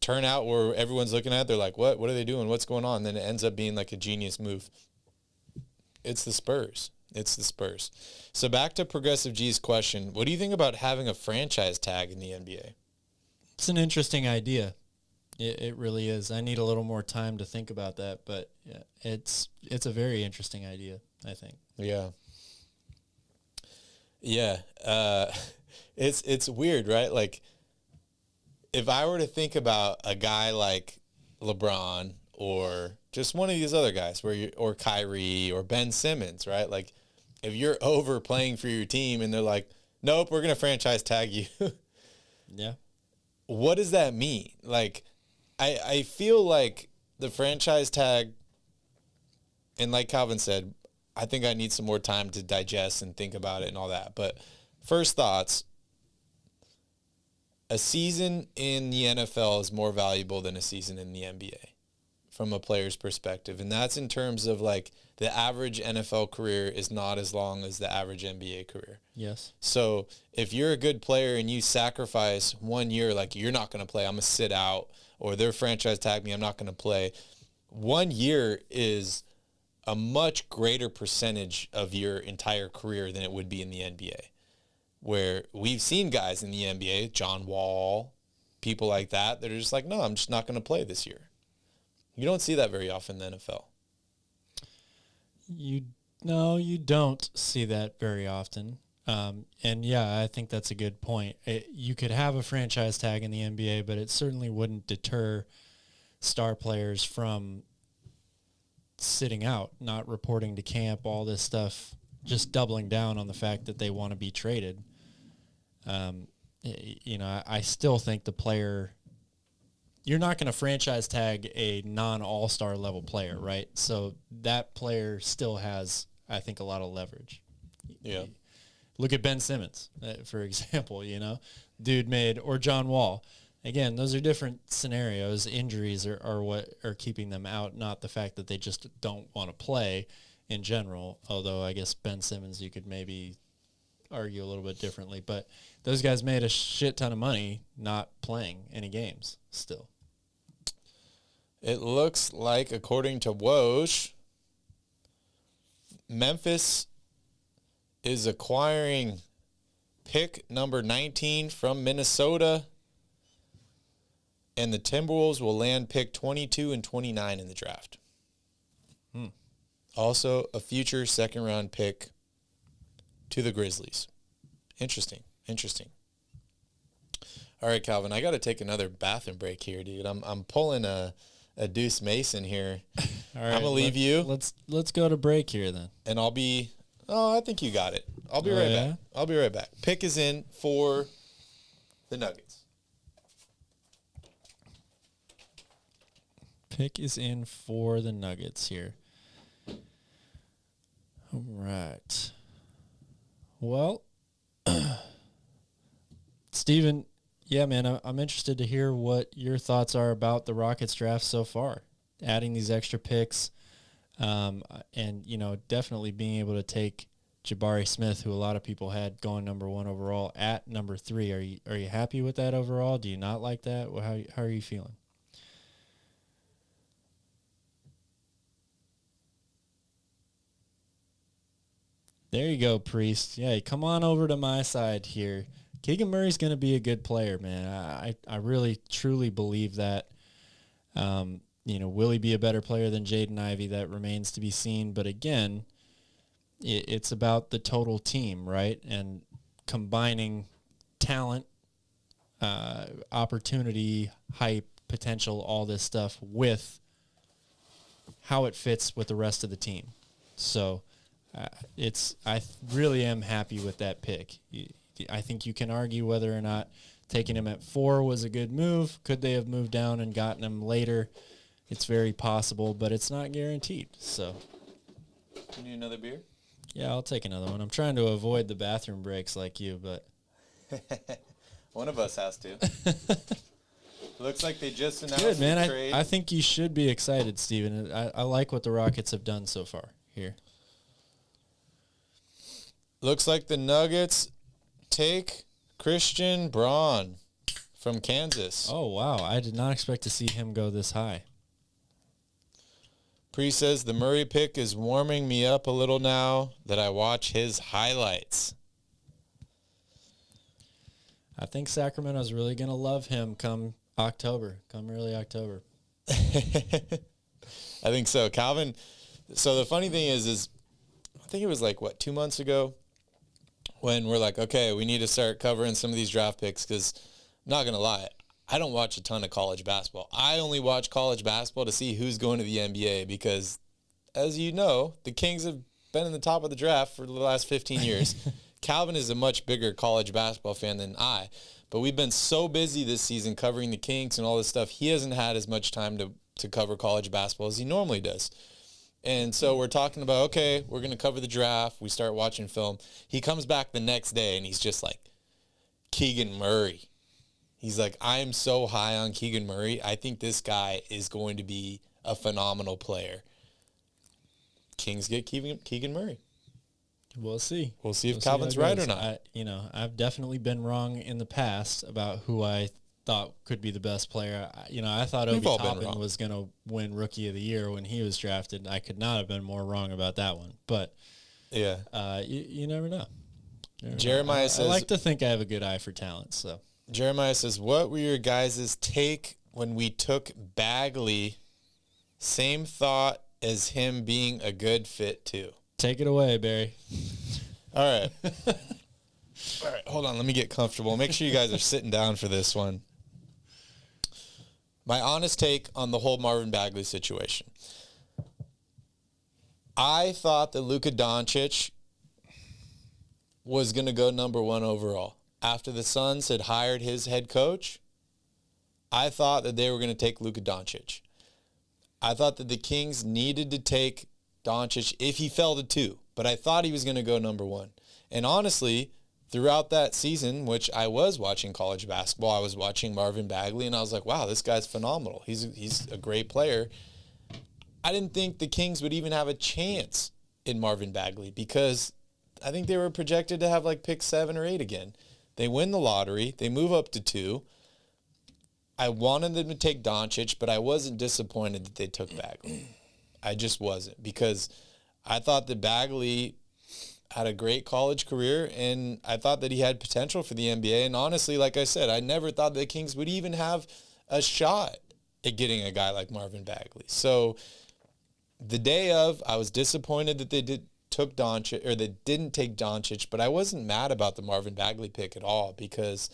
turn out where everyone's looking at, they're like, what are they doing? What's going on? And then it ends up being like a genius move. It's the Spurs. So back to Progressive G's question. What do you think about having a franchise tag in the NBA? It's an interesting idea. It really is. I need a little more time to think about that, but yeah, it's a very interesting idea, I think. Yeah. Yeah. It's weird, right? Like, if I were to think about a guy like LeBron or just one of these other guys, or Kyrie or Ben Simmons, right? Like, if you're over playing for your team and they're like, nope, we're going to franchise tag you. Yeah. What does that mean? Like, I feel like the franchise tag, and like Calvin said, I think I need some more time to digest and think about it and all that. But first thoughts, a season in the NFL is more valuable than a season in the NBA from a player's perspective. And that's in terms of, like, the average NFL career is not as long as the average NBA career. Yes. So if you're a good player and you sacrifice 1 year, like, you're not going to play, I'm going to sit out, or their franchise tag me, I'm not going to play. 1 year is a much greater percentage of your entire career than it would be in the NBA, where we've seen guys in the NBA, John Wall, people like that are just like, no, I'm just not going to play this year. You don't see that very often in the NFL. You don't see that very often. And yeah, I think that's a good point. You could have a franchise tag in the NBA, but it certainly wouldn't deter star players from sitting out, not reporting to camp, all this stuff, just doubling down on the fact that they want to be traded. I still think the player, you're not going to franchise tag a non-all-star level player, right? So that player still has, I think, a lot of leverage. Yeah. Look at Ben Simmons, for example, or John Wall. Again, those are different scenarios. Injuries are what are keeping them out, not the fact that they just don't want to play in general, although I guess Ben Simmons you could maybe argue a little bit differently. But those guys made a shit ton of money not playing any games still. It looks like, according to Woj, Memphis is acquiring pick number 19 from Minnesota, and the Timberwolves will land pick 22 and 29 in the draft. Also, a future second-round pick to the Grizzlies. Interesting. All right, Calvin, I got to take another bathroom break here, dude. I'm pulling a Deuce Mason here. All right, I'm gonna leave you. Let's go to break here then. And I'll be Oh, I think you got it. I'll be back. I'll be right back. Pick is in for the Nuggets. Pick is in for the Nuggets here. All right. Well, Steven, yeah, man, I'm interested to hear what your thoughts are about the Rockets draft so far. Adding these extra picks, and, you know, definitely being able to take Jabari Smith, who a lot of people had going number 1 overall, at number 3. Are you happy with that overall? Do you not like that? How are you feeling? There you go, Priest. Yeah, come on over to my side here. Keegan Murray's going to be a good player, man. I really, truly believe that. You know, will he be a better player than Jaden Ivey? That remains to be seen. But again, it's about the total team, right? And combining talent, opportunity, hype, potential, all this stuff with how it fits with the rest of the team. So I really am happy with that pick. I think you can argue whether or not taking him at 4 was a good move. Could they have moved down and gotten him later? It's very possible, but it's not guaranteed. So, You need another beer? Yeah, I'll take another one. I'm trying to avoid the bathroom breaks like you, but one of us has to. Looks like they just announced good, man. the trade. I think you should be excited, Steven. I like what the Rockets have done so far here. Looks like the Nuggets take Christian Braun from Kansas. Oh, wow. I did not expect to see him go this high. Pre says the Murray pick is warming me up a little now that I watch his highlights. I think Sacramento's really going to love him come early October. I think so. Calvin, so the funny thing is I think it was 2 months ago when we're like, okay, we need to start covering some of these draft picks because I'm not going to lie, I don't watch a ton of college basketball. I only watch college basketball to see who's going to the NBA because, as you know, the Kings have been in the top of the draft for the last 15 years. Calvin is a much bigger college basketball fan than I, but we've been so busy this season covering the Kings and all this stuff, he hasn't had as much time to cover college basketball as he normally does. And so we're talking about, okay, we're going to cover the draft. We start watching film. He comes back the next day, and he's just like, Keegan Murray. He's like, I am so high on Keegan Murray. I think this guy is going to be a phenomenal player. Kings get Keegan Murray. We'll see. We'll see if Calvin's right or not. I've definitely been wrong in the past about who I thought could be the best player. I thought Obi Toppin was going to win Rookie of the Year when he was drafted. I could not have been more wrong about that one. But yeah, you never know. Jeremiah says, I like to think I have a good eye for talent. So Jeremiah says, what were your guys' take when we took Bagley? Same thought as him being a good fit too. Take it away, Barry. All right. All right, hold on. Let me get comfortable. Make sure you guys are sitting down for this one. My honest take on the whole Marvin Bagley situation. I thought that Luka Doncic was going to go number 1 overall. After the Suns had hired his head coach, I thought that they were going to take Luka Doncic. I thought that the Kings needed to take Doncic if he fell to 2, but I thought he was going to go number 1. And honestly, throughout that season, which I was watching college basketball, I was watching Marvin Bagley, and I was like, wow, this guy's phenomenal. He's a great player. I didn't think the Kings would even have a chance in Marvin Bagley because I think they were projected to have pick 7 or 8 again. They win the lottery. They move up to 2. I wanted them to take Doncic, but I wasn't disappointed that they took Bagley. I just wasn't because I thought that Bagley had a great college career, and I thought that he had potential for the NBA. And honestly, like I said, I never thought the Kings would even have a shot at getting a guy like Marvin Bagley. So the day of, I was disappointed that they didn't take Doncic, but I wasn't mad about the Marvin Bagley pick at all because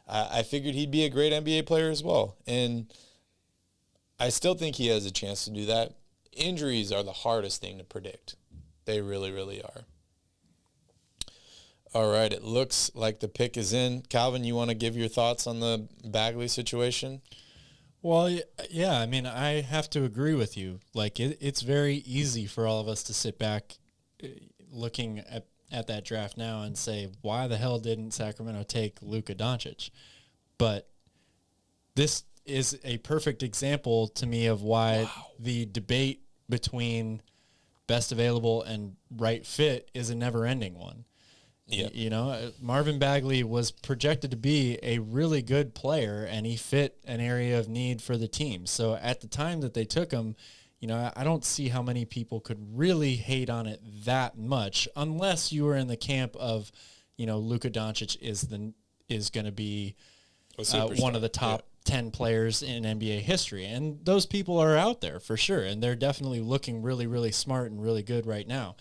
I figured he'd be a great NBA player as well. And I still think he has a chance to do that. Injuries are the hardest thing to predict. They really, really are. All right, it looks like the pick is in. Calvin, you want to give your thoughts on the Bagley situation? Well, yeah, I mean, I have to agree with you. Like, it's very easy for all of us to sit back looking at that draft now and say, why the hell didn't Sacramento take Luka Doncic? But this is a perfect example to me of why the debate between best available and right fit is a never-ending one. Yeah. You know, Marvin Bagley was projected to be a really good player, and he fit an area of need for the team. So at the time that they took him, you know, I don't see how many people could really hate on it that much, unless you were in the camp of, you know, Luka Doncic is going to be one of the top 10 players in NBA history. And those people are out there for sure, and they're definitely looking really, really smart and really good right now.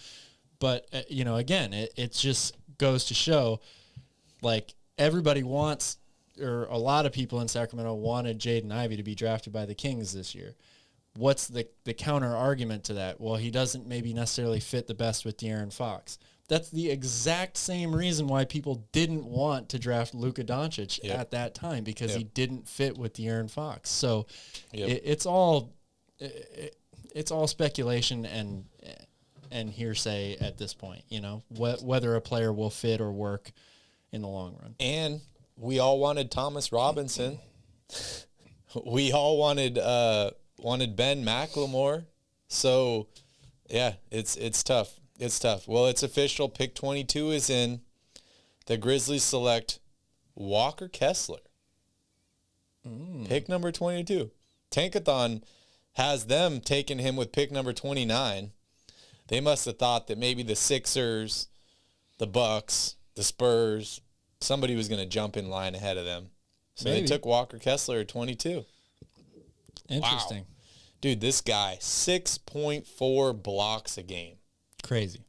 But, you know, again, it just goes to show, like, everybody wants, or a lot of people in Sacramento wanted Jaden Ivey to be drafted by the Kings this year. What's the counter argument to that? Well, he doesn't maybe necessarily fit the best with De'Aaron Fox. That's the exact same reason why people didn't want to draft Luka Doncic at that time, because he didn't fit with De'Aaron Fox. So it's all speculation and hearsay at this point, you know, whether a player will fit or work in the long run. And we all wanted Thomas Robinson. We all wanted Ben McLemore. So, yeah, it's tough. It's tough. Well, it's official. Pick 22 is in. The Grizzlies select Walker Kessler. Pick number 22. Tankathon has them taking him with pick number 29. They must have thought that maybe the Sixers, the Bucks, the Spurs, somebody was going to jump in line ahead of them. So they took Walker Kessler at 22. Interesting. Wow. Dude, this guy, 6.4 blocks a game. Crazy.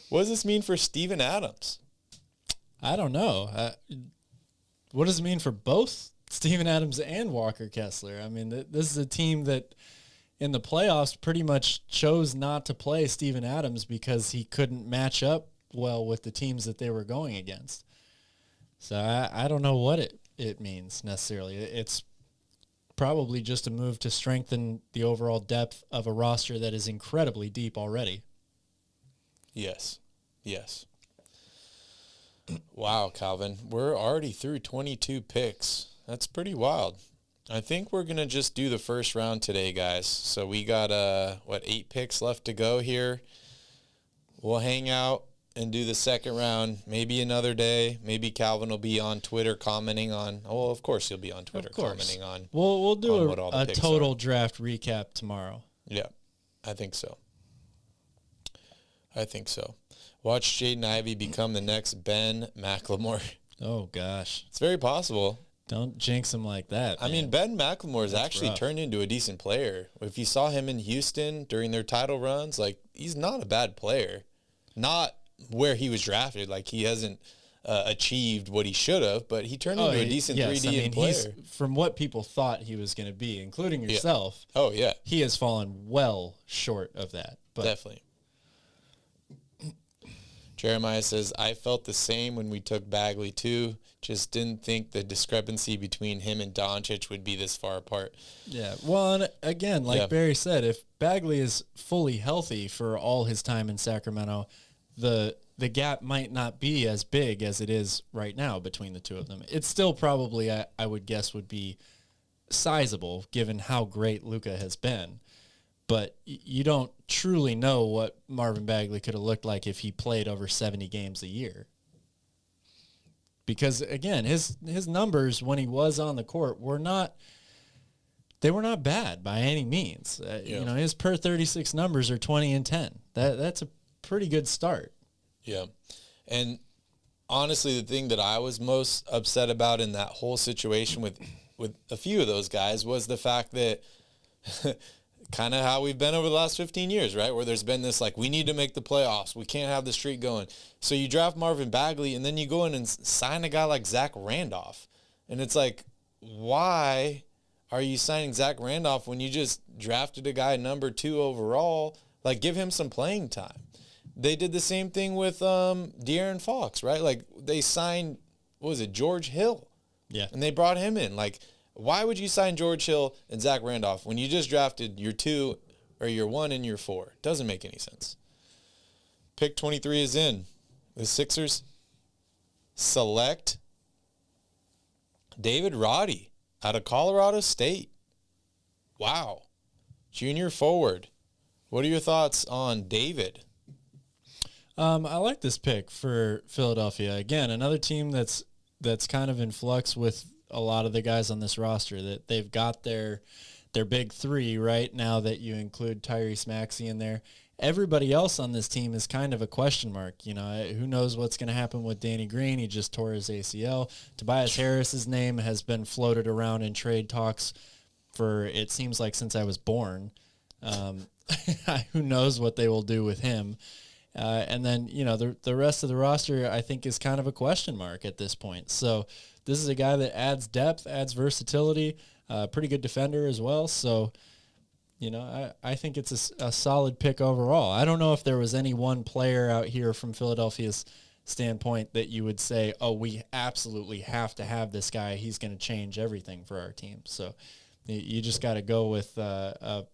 What does this mean for Steven Adams? I don't know. What does it mean for both Steven Adams and Walker Kessler? I mean, this is a team that in the playoffs pretty much chose not to play Steven Adams because he couldn't match up well with the teams that they were going against. So I don't know what it means necessarily. It's probably just a move to strengthen the overall depth of a roster that is incredibly deep already. Yes. Wow, Calvin. We're already through 22 picks. That's pretty wild. I think we're going to just do the first round today, guys. So we got, 8 picks left to go here. We'll hang out and do the second round maybe another day. Maybe Calvin will be on Twitter commenting on, of course he'll be on Twitter commenting on. We'll do a total draft recap tomorrow. Yeah, I think so. Watch Jaden Ivey become the next Ben McLemore. Oh, gosh. It's very possible. Don't jinx him like that. I mean, Ben McLemore has actually rough. turned into a decent player. If you saw him in Houston during their title runs, like, he's not a bad player. Not where he was drafted. Like, he hasn't achieved what he should have, but he turned into a decent 3D player. From what people thought he was going to be, including yourself. Yeah. Oh, yeah. He has fallen well short of that. But definitely. Jeremiah says, I felt the same when we took Bagley too. Just didn't think the discrepancy between him and Doncic would be this far apart. Yeah. Well, and again, like Barry said, if Bagley is fully healthy for all his time in Sacramento, the gap might not be as big as it is right now between the two of them. It's still probably, I would guess, would be sizable given how great Luka has been. But you don't truly know what Marvin Bagley could have looked like if he played over 70 games a year. Because, again, his numbers when he was on the court were not bad by any means. You know, his per 36 numbers are 20 and 10. That's a pretty good start. Yeah. And honestly, the thing that I was most upset about in that whole situation with a few of those guys was the fact that kind of how we've been over the last 15 years, right? Where there's been this, like, we need to make the playoffs. We can't have the streak going. So you draft Marvin Bagley, and then you go in and sign a guy like Zach Randolph. And it's like, why are you signing Zach Randolph when you just drafted a guy number 2 overall? Like, give him some playing time. They did the same thing with De'Aaron Fox, right? Like, they signed, what was it, George Hill? Yeah. And they brought him in. Like, why would you sign George Hill and Zach Randolph when you just drafted your 2 or your 1 and your 4? Doesn't make any sense. Pick 23 is in. The Sixers select David Roddy out of Colorado State. Wow. Junior forward. What are your thoughts on David? I like this pick for Philadelphia. Again, another team that's kind of in flux with a lot of the guys on this roster. That they've got their big 3 right now that you include Tyrese Maxey in there. Everybody else on this team is kind of a question mark. You know, who knows what's going to happen with Danny Green? He just tore his ACL. Tobias Harris's name has been floated around in trade talks for, it seems like, since I was born. Who knows what they will do with him? And then, you know, the rest of the roster, I think, is kind of a question mark at this point. So this is a guy that adds depth, adds versatility, pretty good defender as well. So, you know, I think it's a solid pick overall. I don't know if there was any one player out here from Philadelphia's standpoint that you would say, oh, we absolutely have to have this guy. He's going to change everything for our team. So you just got to go with a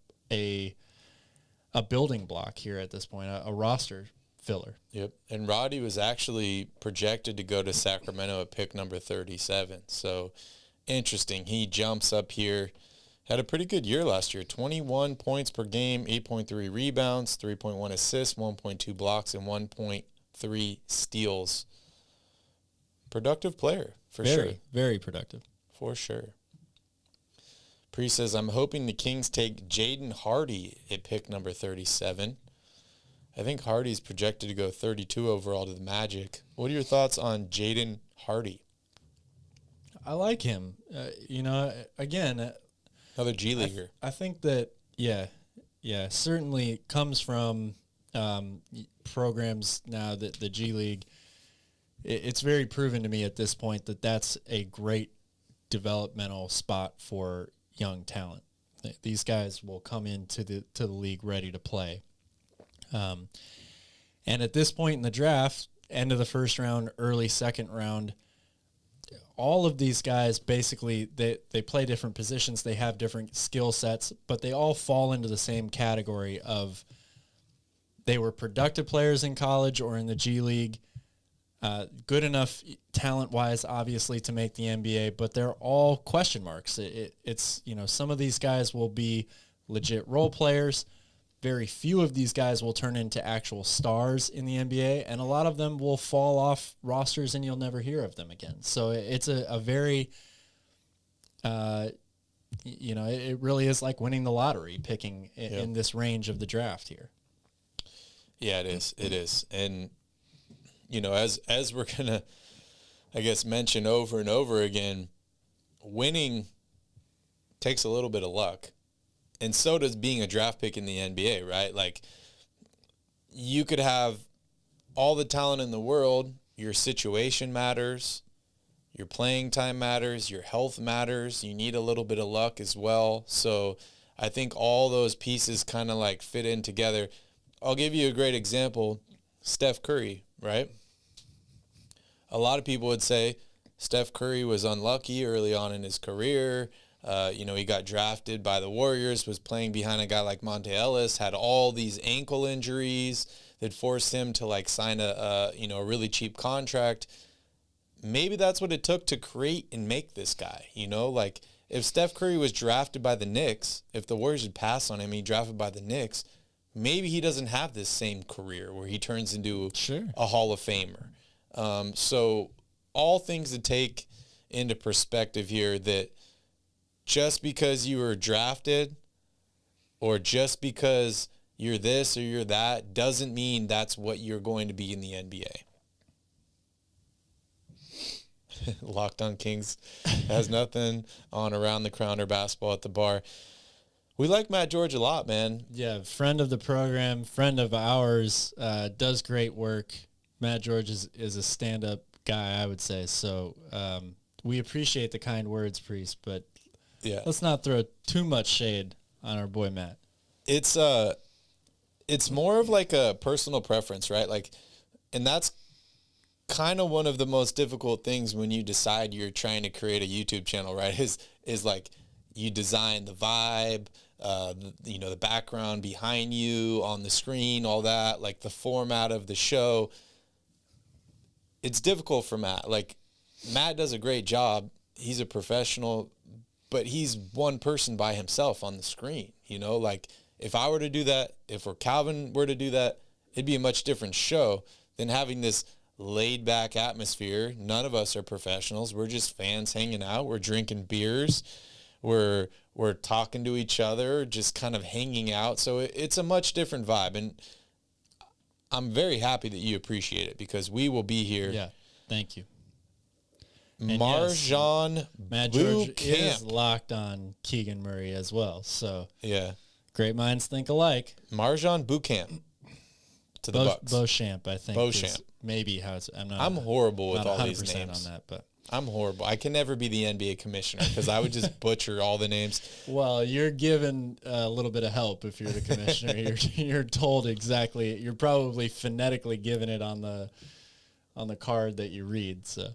building block here at this point, a roster filler. Yep. And Roddy was actually projected to go to Sacramento at pick number 37. So interesting. He jumps up here. Had a pretty good year last year. 21 points per game, 8.3 rebounds, 3.1 assists, 1.2 blocks, and 1.3 steals. Productive player, for sure. Very productive. For sure. Pre says, I'm hoping the Kings take Jaden Hardy at pick number 37. I think Hardy's projected to go 32 overall to the Magic. What are your thoughts on Jaden Hardy? I like him. You know, again, another G Leaguer. I think that, certainly comes from programs now that the G League. It's very proven to me at this point that that's a great developmental spot for young talent. These guys will come into the league ready to play. And at this point in the draft, end of the first round, early second round, all of these guys basically, they play different positions, they have different skill sets, but they all fall into the same category of they were productive players in college or in the G League, good enough talent-wise, obviously, to make the NBA, but they're all question marks. It's, you know, some of these guys will be legit role players. Very few of these guys will turn into actual stars in the NBA, and a lot of them will fall off rosters and you'll never hear of them again. So it's a very, you know, it really is like winning the lottery, picking in this range of the draft here. Yeah, it is. It is. And, you know, as we're going to, I guess, mention over and over again, winning takes a little bit of luck. And so does being a draft pick in the NBA, right? Like, you could have all the talent in the world. Your situation matters. Your playing time matters. Your health matters. You need a little bit of luck as well. So I think all those pieces kind of like fit in together. I'll give you a great example. Steph Curry, right? A lot of people would say Steph Curry was unlucky early on in his career. You know, he got drafted by the Warriors, was playing behind a guy like Monte Ellis, had all these ankle injuries that forced him to like sign a really cheap contract. Maybe that's what it took to create and make this guy, you know, like if Steph Curry was drafted by the Knicks, if the Warriors had passed on him, he drafted by the Knicks, maybe he doesn't have this same career where he turns into a Hall of Famer. So all things to take into perspective here, that just because you were drafted or just because you're this or you're that doesn't mean that's what you're going to be in the NBA. Locked on Kings has nothing on Around the Crown or Basketball at the Bar. We like Matt George a lot, man. Yeah, friend of the program, friend of ours, does great work. Matt George is a stand-up guy, I would say. So we appreciate the kind words, Priest, but let's not throw too much shade on our boy Matt. It's it's more of like a personal preference, right? Like, and that's kind of one of the most difficult things when you decide you're trying to create a YouTube channel, right? Is like you design the vibe, the background behind you on the screen, all that, like the format of the show. It's difficult for Matt. Like, Matt does a great job. He's a professional, but he's one person by himself on the screen, like if I were to do that, Calvin were to do that, it'd be a much different show than having this laid back atmosphere. None of us are professionals. We're just fans hanging out. We're drinking beers. We're talking to each other, just kind of hanging out. So it's a much different vibe. And I'm very happy that you appreciate it because we will be here. Yeah. Thank you. Marjan Matt George George is locked on Keegan Murray as well. So yeah, great minds think alike. Marjan Bootcamp to the Bucks. Beauchamp, I think. Beauchamp. Maybe how it's. I'm horrible with all these names. On that, but I'm horrible. I can never be the NBA commissioner because I would just butcher all the names. Well, you're given a little bit of help if you're the commissioner. you're told exactly. You're probably phonetically given it on the card that you read. So.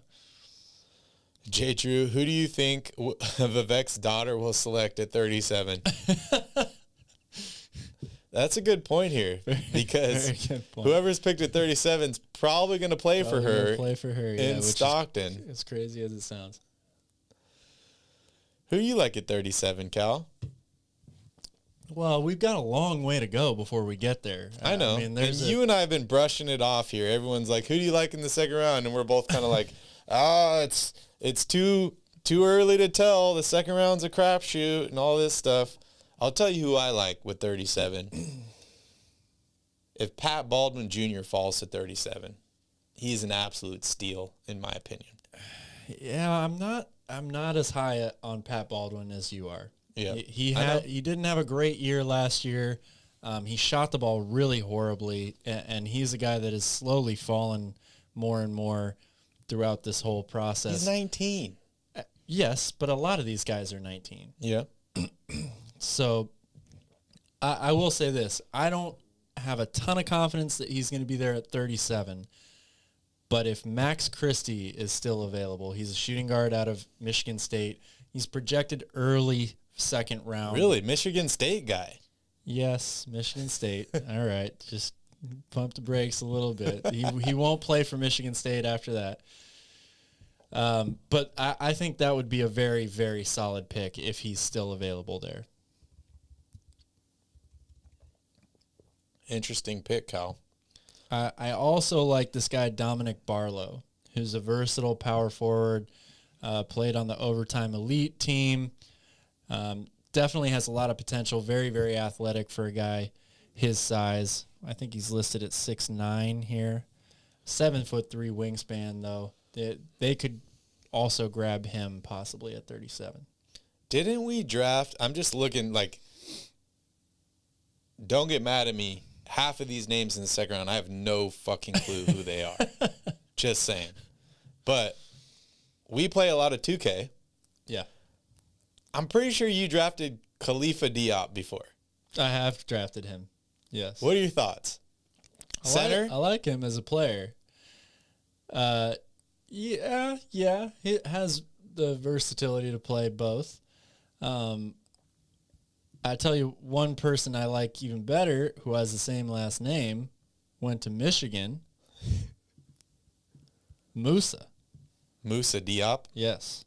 J. Drew, who do you think Vivek's daughter will select at 37? That's a good point here because whoever's picked at 37 is probably going to play for her in Stockton. As crazy as it sounds. Who do you like at 37, Cal? Well, we've got a long way to go before we get there. I know. And you and I have been brushing it off here. Everyone's like, who do you like in the second round? And we're both kind of like, it's too early to tell. The second round's a crapshoot and all this stuff. I'll tell you who I like with 37. If Pat Baldwin Jr. falls to 37, he's an absolute steal, in my opinion. Yeah, I'm not as high on Pat Baldwin as you are. Yeah, he didn't have a great year last year. He shot the ball really horribly, and he's a guy that has slowly fallen more and more throughout this whole process. He's 19. Yes, but a lot of these guys are 19. Yeah. So I will say this. I don't have a ton of confidence that he's going to be there at 37. But if Max Christie is still available, he's a shooting guard out of Michigan State. He's projected early second round. Really? Michigan State guy? Yes, Michigan State. All right. Just pump the brakes a little bit. He won't play for Michigan State after that. But I think that would be a very, very solid pick if he's still available there. Interesting pick, Cal. I also like this guy, Dominic Barlow, who's a versatile power forward, played on the Overtime Elite team. Definitely has a lot of potential, very, very athletic for a guy his size. I think he's listed at 6'9" here. 7'3" wingspan, though. They could also grab him possibly at 37. Didn't we draft? I'm just looking like, don't get mad at me. Half of these names in the second round, I have no fucking clue who they are. Just saying. But we play a lot of 2K. Yeah. I'm pretty sure you drafted Khalifa Diop before. I have drafted him. Yes. What are your thoughts? Center? I like him as a player. Yeah. He has the versatility to play both. I tell you, one person I like even better, who has the same last name, went to Michigan. Moussa Diop? Yes.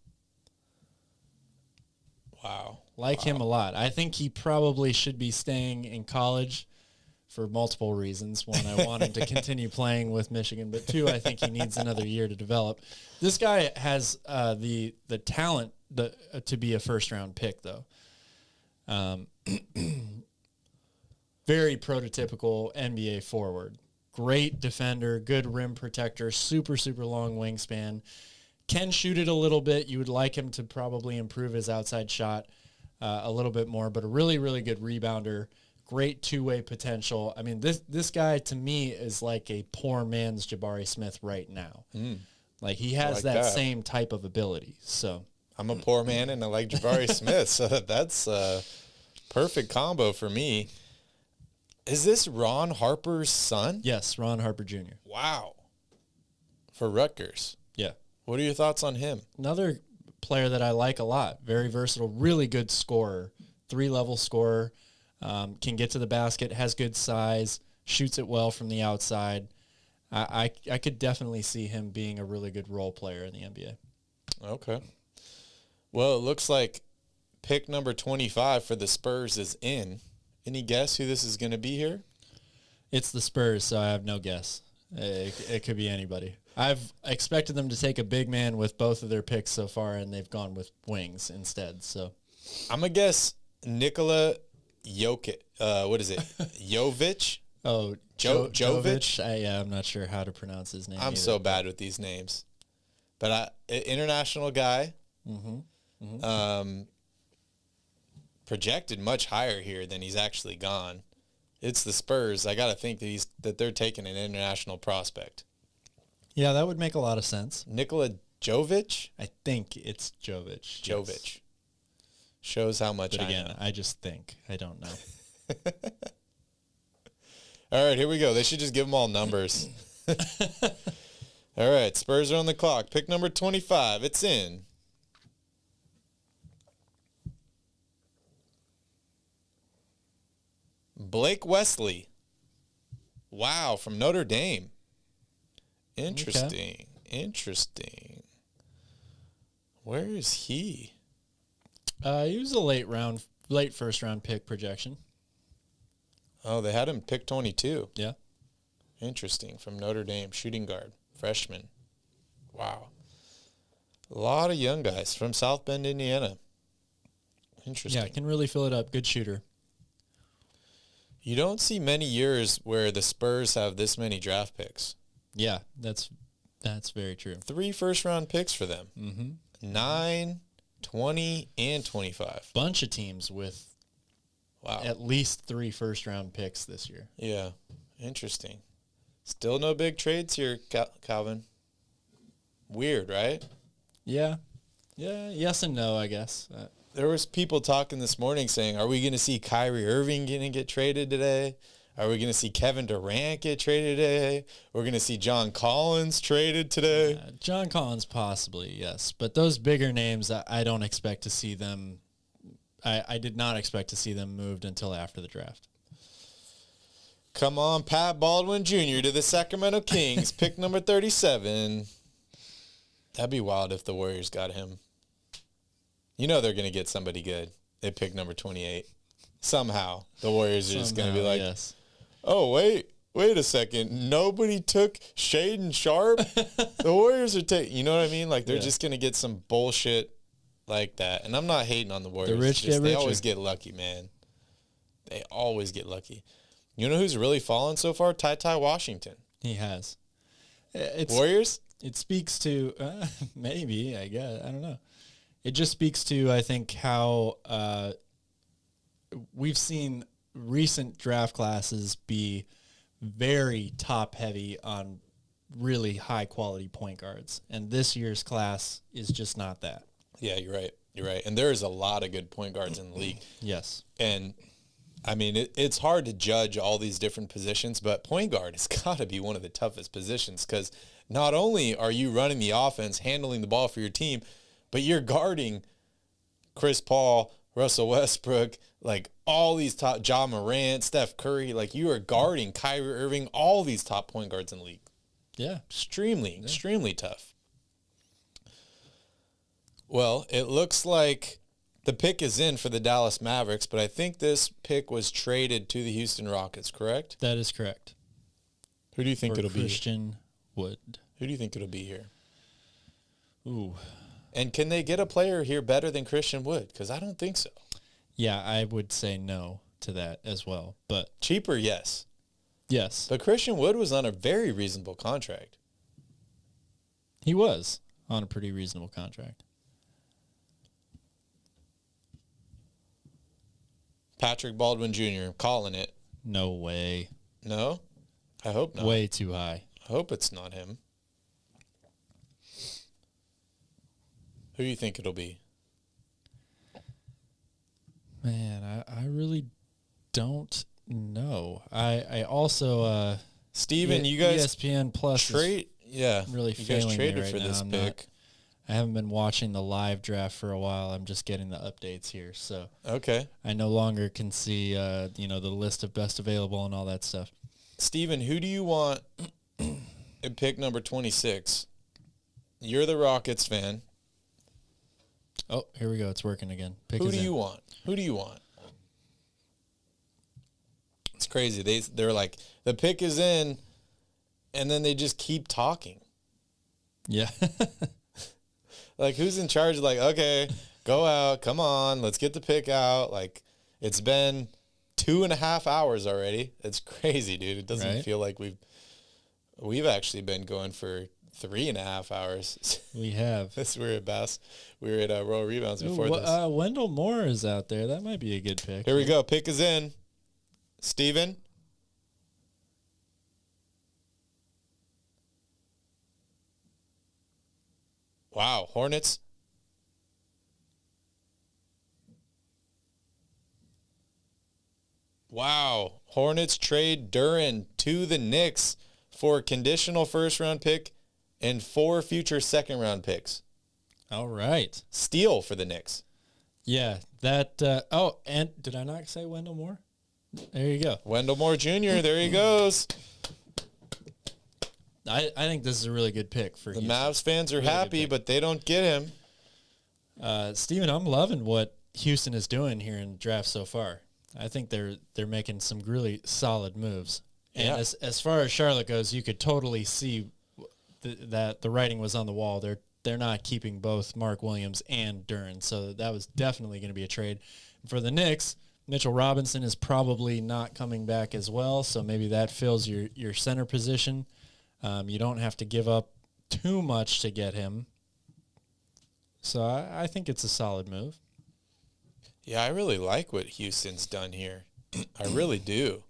Wow. Like him a lot. I think he probably should be staying in college for multiple reasons. One, I want him to continue playing with Michigan, but two, I think he needs another year to develop. This guy has the talent to be a first-round pick, though. Very prototypical NBA forward. Great defender, good rim protector, super, super long wingspan. Can shoot it a little bit. You would like him to probably improve his outside shot a little bit more, but a really, really good rebounder. Great two-way potential. I mean, this guy to me is like a poor man's Jabari Smith right now. Like he has that same type of ability. So I'm a poor man and I like Jabari Smith, so that's a perfect combo for me. Is this Ron Harper's son? Yes, Ron Harper Jr. Wow. For Rutgers. Yeah. What are your thoughts on him? Another player that I like a lot. Very versatile, really good scorer. 3-level scorer. Can get to the basket, has good size, shoots it well from the outside. I could definitely see him being a really good role player in the NBA. Okay. Well, it looks like pick number 25 for the Spurs is in. Any guess who this is going to be here? It's the Spurs, so I have no guess. It could be anybody. I've expected them to take a big man with both of their picks so far, and they've gone with wings instead. So I'm going to guess Nikola Jokic. What is it? Jovic? Oh, Jovic? I'm not sure how to pronounce his name. I'm either. so bad with these names. But international guy. Projected much higher here than he's actually gone. It's the Spurs. I got to think that they're taking an international prospect. Yeah, that would make a lot of sense. Nikola Jovic? I think it's Jovic. Jovic. Yes. Shows how much But I again, know. I just think. I don't know. All right, here we go. They should just give them all numbers. All right, Spurs are on the clock. Pick number 25. It's in. Blake Wesley. Wow, from Notre Dame. Interesting. Interesting. Where is he? He was a late first round pick projection. Oh, they had him pick 22. Yeah. Interesting. From Notre Dame, shooting guard, freshman. Wow. A lot of young guys from South Bend, Indiana. Interesting. Yeah, can really fill it up. Good shooter. You don't see many years where the Spurs have this many draft picks. Yeah, that's very true. 3 first-round picks for them. 9, 20, and 25. Bunch of teams with at least 3 first-round picks this year. Yeah, interesting. Still no big trades here, Calvin. Weird, right? Yeah. Yeah, yes and no, I guess. There was people talking this morning saying, are we going to see Kyrie Irving going to get traded today? Are we going to see Kevin Durant get traded today? We're going to see John Collins traded today? John Collins possibly, yes. But those bigger names, I don't expect to see them. I did not expect to see them moved until after the draft. Come on, Pat Baldwin Jr. to the Sacramento Kings, pick number 37. That'd be wild if the Warriors got him. You know they're going to get somebody good. They pick number 28. Somehow, the Warriors are just going to be like, yes. Oh, wait a second. Nobody took Shaedon Sharp? The Warriors are taking, you know what I mean? Like, they're just going to get some bullshit like that. And I'm not hating on the Warriors. The rich get They richer. always get lucky, man. They always get lucky. You know who's really fallen so far? Ty Washington. He has. Warriors? It speaks to, maybe, I guess. I don't know. It just speaks to, I think, how we've seen recent draft classes be very top-heavy on really high-quality point guards. And this year's class is just not that. Yeah, you're right. You're right. And there is a lot of good point guards in the league. Yes. And, I mean, it's hard to judge all these different positions, but point guard has got to be one of the toughest positions because not only are you running the offense, handling the ball for your team, but you're guarding Chris Paul, Russell Westbrook, like all these top, Ja Morant, Steph Curry. Like you are guarding Kyrie Irving, all these top point guards in the league. Yeah. Extremely tough. Well, it looks like the pick is in for the Dallas Mavericks, but I think this pick was traded to the Houston Rockets, correct? That is correct. Who do you think it'll be? Christian Wood. Who do you think it'll be here? Ooh. And can they get a player here better than Christian Wood? Because I don't think so. Yeah, I would say no to that as well. But Cheaper, yes. yes, But Christian Wood was on a very reasonable contract. he was on a pretty reasonable contract. Patrick Baldwin Jr., calling it. No way. No? I hope not. Way too high. I hope it's not him. Who do you think it'll be? Man, I really don't No. I also Steven, you guys ESPN Plus trade really you failing guys traded me right for now. this pick. I haven't been watching the live draft for a while. I'm just getting the updates here. So Okay. I no longer can see the list of best available and all that stuff. Steven, who do you want at pick number 26? You're the Rockets fan. Oh, here we go. It's working again. Who do you want? Who do you want? It's crazy. They're like, the pick is in, and then they just keep talking. Yeah. Like, who's in charge? Like, okay, go out. Come on. Let's get the pick out. Like, it's been 2.5 hours already. It's crazy, dude. It doesn't feel like we've actually been going for 3.5 hours. We have. We were at Royal Rebounds before this. Wendell Moore is out there. That might be a good pick. Here we go. Pick is in. Steven? Wow. Hornets? Wow. Hornets trade Duren to the Knicks for a conditional first-round pick and 4 future second-round picks. All right. Steal for the Knicks. Yeah. That. And did I not say Wendell Moore? There you go. Wendell Moore Jr., there he goes. I think this is a really good pick for The Houston. Mavs fans are Really good happy, pick. but they don't get him. Steven, I'm loving what Houston is doing here in the draft so far. I think they're making some really solid moves. And Yeah. as far as Charlotte goes, you could totally see that the writing was on the wall. They're not keeping both Mark Williams and Duren, so that was definitely going to be a trade. For the Knicks, Mitchell Robinson is probably not coming back as well, so maybe that fills your center position. You don't have to give up too much to get him. So I think it's a solid move. Yeah, I really like what Houston's done here. I really do.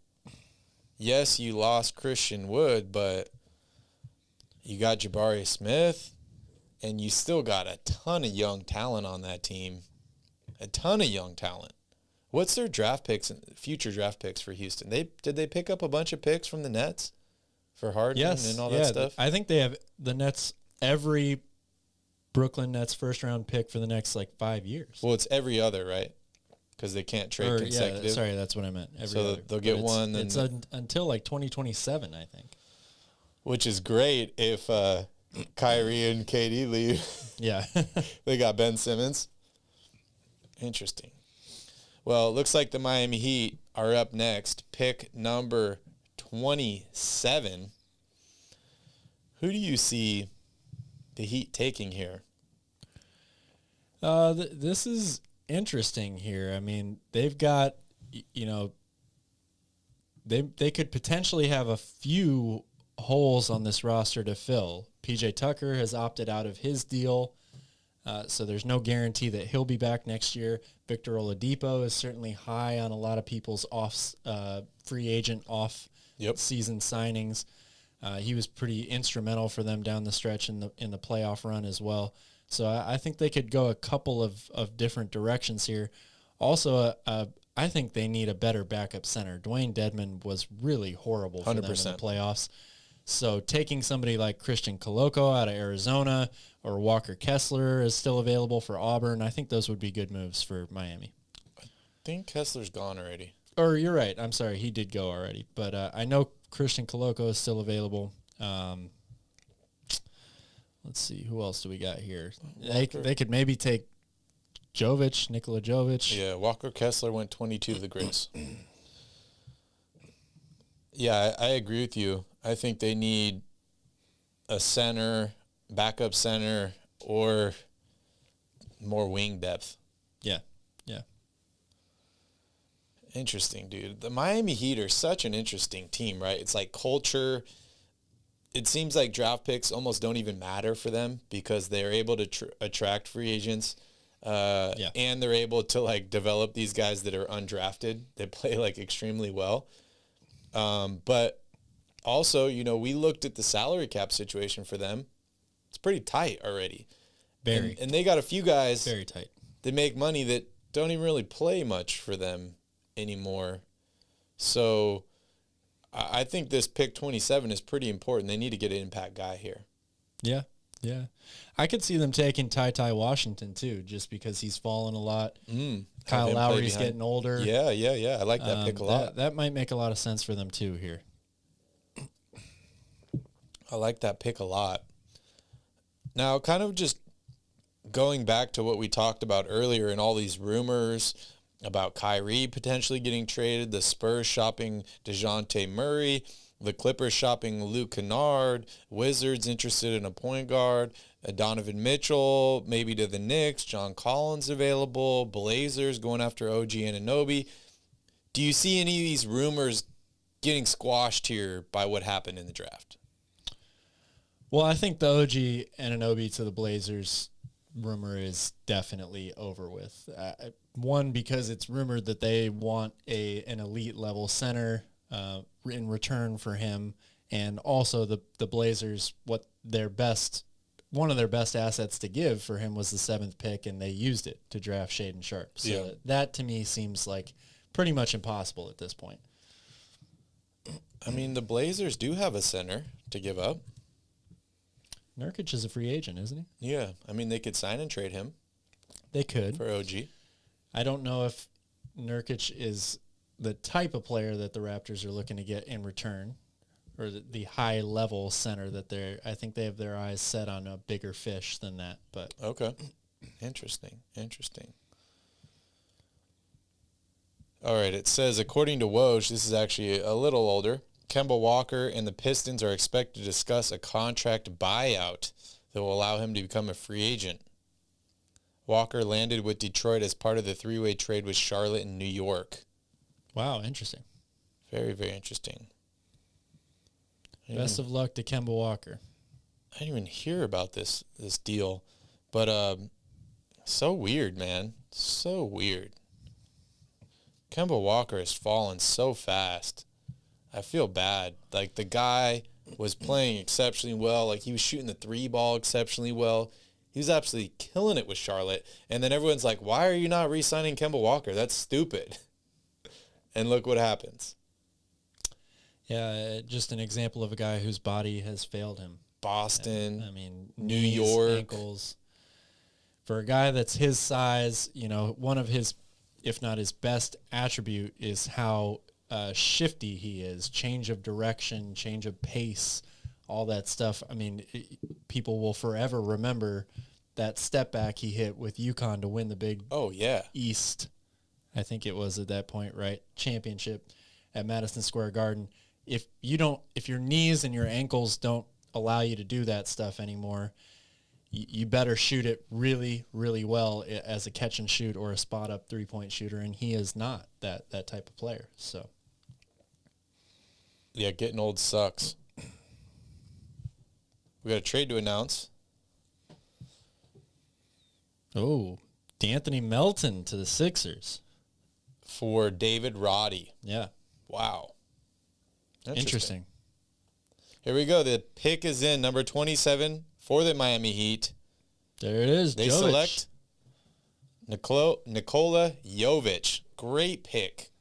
Yes, you lost Christian Wood, but you got Jabari Smith, and you still got a ton of young talent on that team. A ton of young talent. What's their draft picks and future draft picks for Houston? Did they pick up a bunch of picks from the Nets for Harden and all that stuff? I think they have the Nets, every Brooklyn Nets first-round pick for the next, 5 years. Well, it's every other, right? Because they can't trade consecutive. Yeah, sorry, that's what I meant. Every So other. they'll get one. It's until 2027, I think. Which is great if Kyrie and KD leave. Yeah. They got Ben Simmons. Interesting. Well, it looks like the Miami Heat are up next. Pick number 27. Who do you see the Heat taking here? This is interesting here. I mean, they've got, they could potentially have a few holes on this roster to fill. PJ Tucker has opted out of his deal, so there's no guarantee that he'll be back next year. Victor Oladipo is certainly high on a lot of people's free agent season signings. He was pretty instrumental for them down the stretch in the playoff run as well. So I think they could go a couple of different directions here. Also, I think they need a better backup center. Dwayne Dedmon was really horrible for them in the playoffs. So taking somebody like Christian Coloco out of Arizona or Walker Kessler is still available for Auburn. I think those would be good moves for Miami. I think Kessler's gone already. Or you're right. I'm sorry. He did go already. But I know Christian Coloco is still available. Let's see. Who else do we got here? They could maybe take Nikola Jovic. Yeah, Walker Kessler went 22 to the Grizz. Yeah, I agree with you. I think they need a center, backup center, or more wing depth. Yeah. Interesting, dude. The Miami Heat are such an interesting team, right? It's like culture. It seems like draft picks almost don't even matter for them because they're able to attract free agents. And they're able to develop these guys that are undrafted. They play extremely well. But also, we looked at the salary cap situation for them. It's pretty tight already. Very. And they got a few guys Very tight. that make money that don't even really play much for them anymore. So I think this pick 27 is pretty important. They need to get an impact guy here. Yeah. Yeah. I could see them taking Ty Washington too, just because he's fallen a lot. Kyle Lowry's getting older. Yeah. I like that pick a lot. That might make a lot of sense for them too here. I like that pick a lot. Now, kind of just going back to what we talked about earlier and all these rumors about Kyrie potentially getting traded, the Spurs shopping Dejounte Murray, the Clippers shopping Luke Kennard, Wizards interested in a point guard, Donovan Mitchell, maybe to the Knicks, John Collins available, Blazers going after OG Anunoby. Do you see any of these rumors getting squashed here by what happened in the draft? Well, I think the OG Anunoby to the Blazers rumor is definitely over with. One, because it's rumored that they want an elite level center in return for him, and also the Blazers, one of their best assets to give for him was the 7th pick, and they used it to draft Shaedon Sharpe. So that to me seems like pretty much impossible at this point. I mean, the Blazers do have a center to give up. Nurkic is a free agent, isn't he? Yeah. I mean, they could sign and trade him. They could. For OG. I don't know if Nurkic is the type of player that the Raptors are looking to get in return, or the high-level center that I think they have their eyes set on a bigger fish than that. But okay. Interesting. All right, it says, according to Woj, this is actually a little older, Kemba Walker and the Pistons are expected to discuss a contract buyout that will allow him to become a free agent. Walker landed with Detroit as part of the three-way trade with Charlotte and New York. Wow, interesting. Very, very interesting. Best of luck to Kemba Walker. I didn't even hear about this deal, but so weird, man. So weird. Kemba Walker has fallen so fast. I feel bad. Like, the guy was playing exceptionally well. Like, he was shooting the 3-ball exceptionally well. He was absolutely killing it with Charlotte. And then everyone's like, why are you not re-signing Kemba Walker? That's stupid. And look what happens. Yeah, just an example of a guy whose body has failed him. Boston, I mean, New knees, York. ankles. For a guy that's his size, one of his, if not his best attribute is how shifty he is. Change of direction, change of pace, all that stuff. I mean, people will forever remember that step back he hit with UConn to win the big East. I think it was at that point, right? Championship at Madison Square Garden. If your knees and your ankles don't allow you to do that stuff anymore, you better shoot it really, really well as a catch and shoot or a spot up 3-point shooter. And he is not that type of player. So, yeah, getting old sucks. We got a trade to announce. Oh, D'Anthony Melton to the Sixers. For David Roddy. Yeah. Wow. Interesting. Here we go. The pick is in, number 27 for the Miami Heat. There it is. They select Nikola Jovic. Great pick.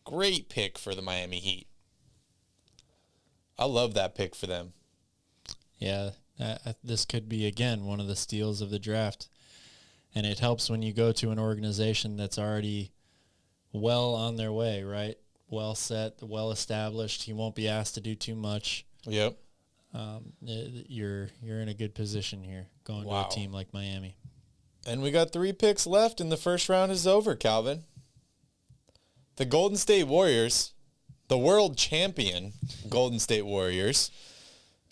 Great pick for the Miami Heat. I love that pick for them. Yeah, this could be, again, one of the steals of the draft. And it helps when you go to an organization that's already well on their way, right? Well set, well established. You won't be asked to do too much. Yep. You're in a good position here going to a team like Miami. And we got 3 picks left, and the first round is over, Calvin. The Golden State Warriors, the world champion Golden State Warriors,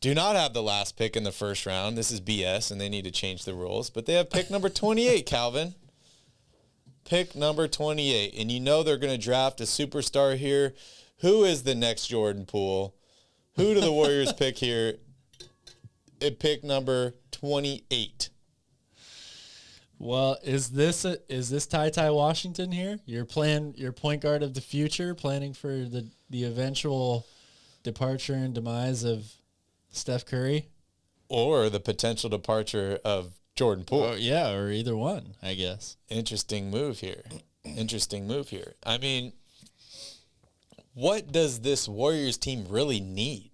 do not have the last pick in the first round. This is BS, and they need to change the rules. But they have pick number 28, Calvin. Pick number 28. And you know they're going to draft a superstar here. Who is the next Jordan Poole? Who do the Warriors pick here at pick number 28? Well, is this Ty Washington here? Your point guard of the future, planning for the eventual departure and demise of Steph Curry? Or the potential departure of Jordan Poole. Oh, yeah, or either one, I guess. Interesting move here. I mean, what does this Warriors team really need?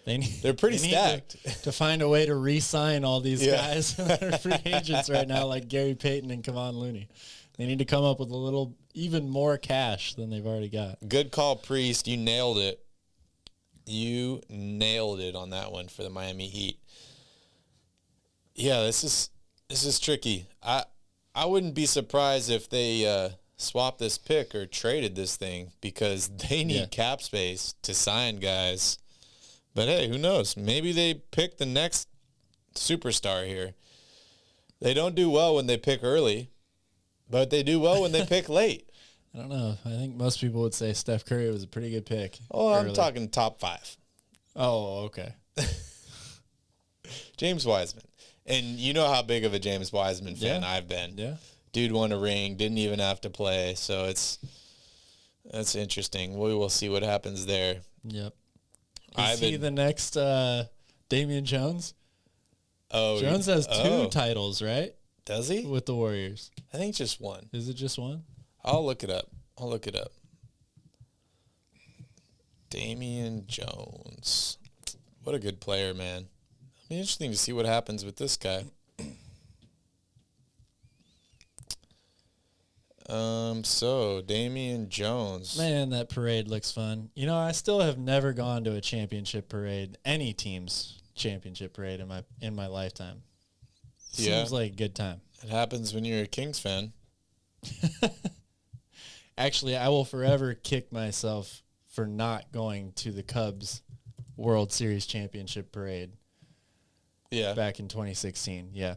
They're pretty stacked. To find a way to re-sign all these guys that are free agents right now, like Gary Payton and Kevon Looney. They need to come up with a little, even more cash than they've already got. Good call, Priest. You nailed it. You nailed it on that one for the Miami Heat. Yeah, this is tricky. I wouldn't be surprised if they swapped this pick or traded this thing because they need cap space to sign guys. But hey, who knows? Maybe they pick the next superstar here. They don't do well when they pick early, but they do well when they pick late. I don't know. I think most people would say Steph Curry was a pretty good pick. Oh, early. I'm talking top 5. Oh, okay. James Weisman. And you know how big of a James Weisman fan I've been. Yeah. Dude won a ring, didn't even have to play. So that's interesting. We will see what happens there. Yep. Is he the next Damian Jones? Oh, Jones has 2 titles, right? Does he? With the Warriors. I think just 1. Is it just 1? I'll look it up. Damian Jones. What a good player, man. It'll be interesting to see what happens with this guy. So Damian Jones. Man, that parade looks fun. You know, I still have never gone to a championship parade, any team's championship parade in my lifetime. Seems like a good time. It happens when you're a Kings fan. Actually, I will forever kick myself for not going to the Cubs World Series championship parade. Yeah. Back in 2016. Yeah.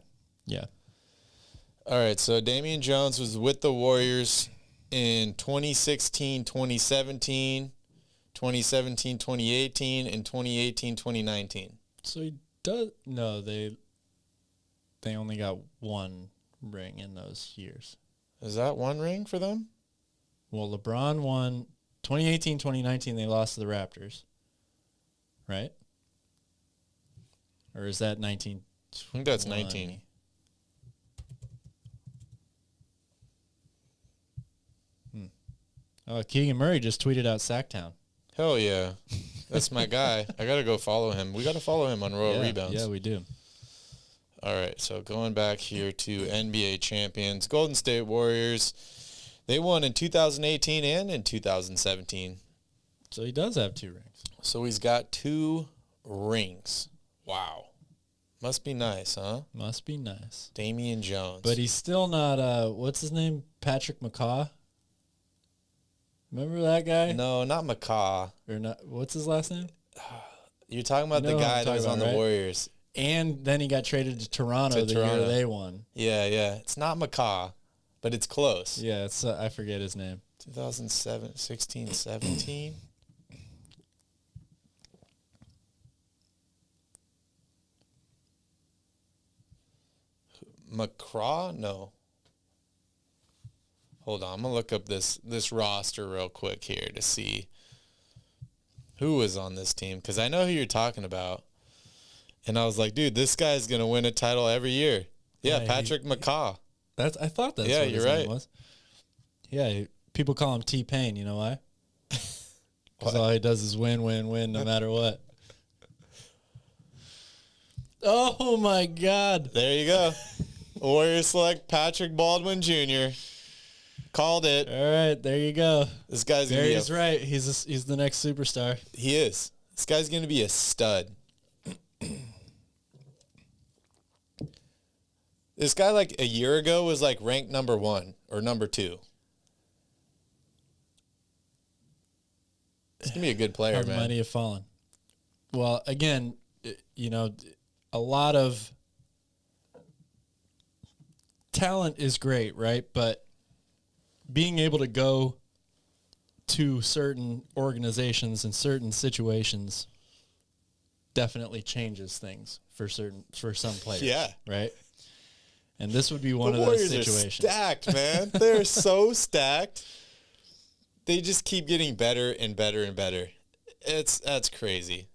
All right, so Damian Jones was with the Warriors in 2016, 2017, 2017, 2018, and 2018, 2019. So he does they only got 1 ring in those years. Is that 1 ring for them? Well, LeBron won 2018, 2019, they lost to the Raptors. Right? Or is that 19? I think that's 19. Oh, Keegan Murray just tweeted out Sacktown. Hell yeah. That's my guy. I got to go follow him. We got to follow him on Royal Rebounds. Yeah, we do. All right, so going back here to NBA champions, Golden State Warriors. They won in 2018 and in 2017. So he does have 2 rings. So he's got 2 rings. Wow. Must be nice, huh? Must be nice. Damian Jones. But he's still not, what's his name? Patrick McCaw? Remember that guy? No, not McCaw. Or not? What's his last name? You're talking about the guy that was on the Warriors. And then he got traded to Toronto the year they won. Yeah. It's not McCaw, but it's close. Yeah, it's I forget his name. 2007, 16, 17. McCraw? No. Hold on, I'm gonna look up this roster real quick here to see who was on this team because I know who you're talking about, and I was like, dude, this guy's gonna win a title every year. Yeah, Patrick McCaw. I thought that's what his name was. Yeah, people call him T-Pain. You know why? Because all he does is win, no matter what. Oh my God! There you go. Warriors select Patrick Baldwin Jr. Called it. All right, there you go. This guy's gonna be right. He's the next superstar. He is. This guy's gonna be a stud. This guy, like a year ago, was like ranked number 1 or number 2. It's gonna be a good player, How the man. mighty have fallen. Well, again, you know, a lot of talent is great, right? But being able to go to certain organizations and certain situations definitely changes things for some players. Yeah. Right? And this would be one the of Warriors those situations. Are stacked, man. They're so stacked. They just keep getting better and better and better. That's crazy.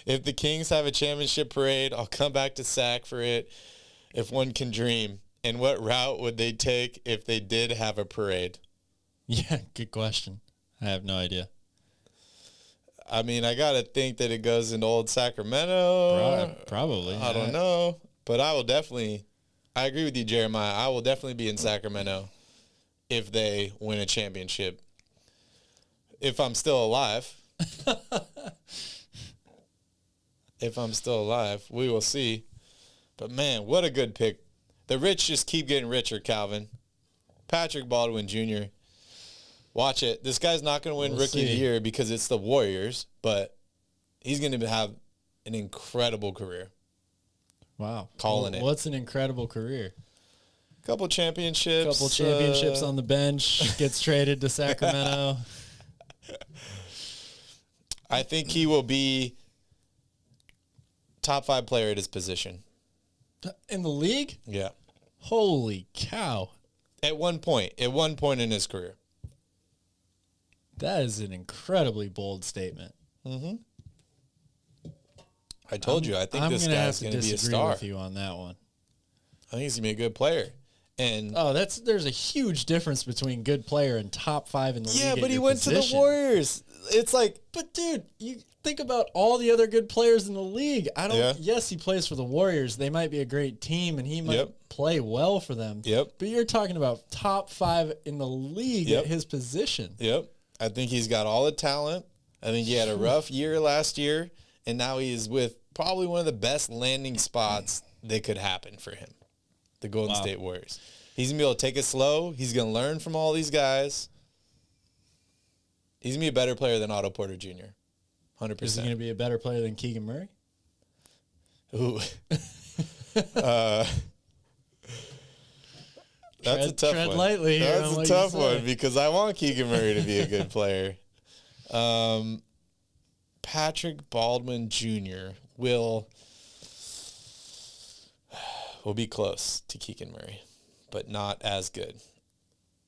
If the Kings have a championship parade, I'll come back to Sac for it. If one can dream. And what route would they take if they did have a parade? Yeah, good question. I have no idea. I mean, I got to think that it goes into old Sacramento. Probably. I don't know. But I agree with you, Jeremiah. I will definitely be in Sacramento if they win a championship. If I'm still alive. If I'm still alive, we will see. But, man, what a good pick. The rich just keep getting richer, Calvin. Patrick Baldwin Jr. Watch it. This guy's not going to win Rookie of the Year because it's the Warriors, but he's going to have an incredible career. Wow. Calling it. What's an incredible career? Couple championships. On the bench. Gets traded to Sacramento. I think he will be top 5 player at his position. In the league? Yeah. Holy cow. At one point in his career. That is an incredibly bold statement. Mm-hmm. I told you, I think this guy's going to be a star. I'm going to with you on that one. I think he's going to be a good player. And there's a huge difference between good player and top 5 in the league. Yeah, but he went to the Warriors. It's like, but dude, you think about all the other good players in the league. Yes, he plays for the Warriors. They might be a great team and he might play well for them. Yep. But you're talking about top 5 in the league at his position. Yep. I think he's got all the talent. I think he had a rough year last year, and now he's with probably one of the best landing spots that could happen for him, the Golden State Warriors. He's going to be able to take it slow. He's going to learn from all these guys. He's going to be a better player than Otto Porter Jr., 100%. Is he going to be a better player than Keegan Murray? Ooh. That's a tough one. Lightly here. That's a tough one because I want Keegan Murray to be a good player. Patrick Baldwin Jr. will be close to Keegan Murray, but not as good.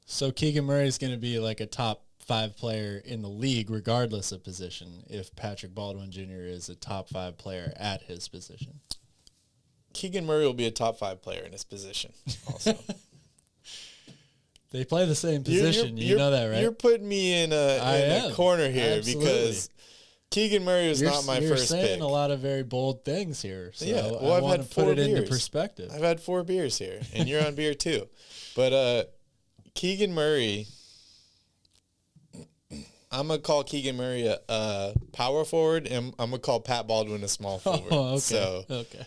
So Keegan Murray is going to be like a top 5 player in the league regardless of position if Patrick Baldwin Jr. is a top 5 player at his position. Keegan Murray will be a top 5 player in his position also. They play the same position. You know that, right? You're putting me in a corner here. Absolutely. Because Keegan Murray was not my first pick. You're saying a lot of very bold things here. So yeah, well, I've had 4 put it beers. into perspective. I've had 4 beers here, and you're on beer too. But Keegan Murray, I'm going to call Keegan Murray a power forward, and I'm going to call Pat Baldwin a small forward. Oh, okay. So okay.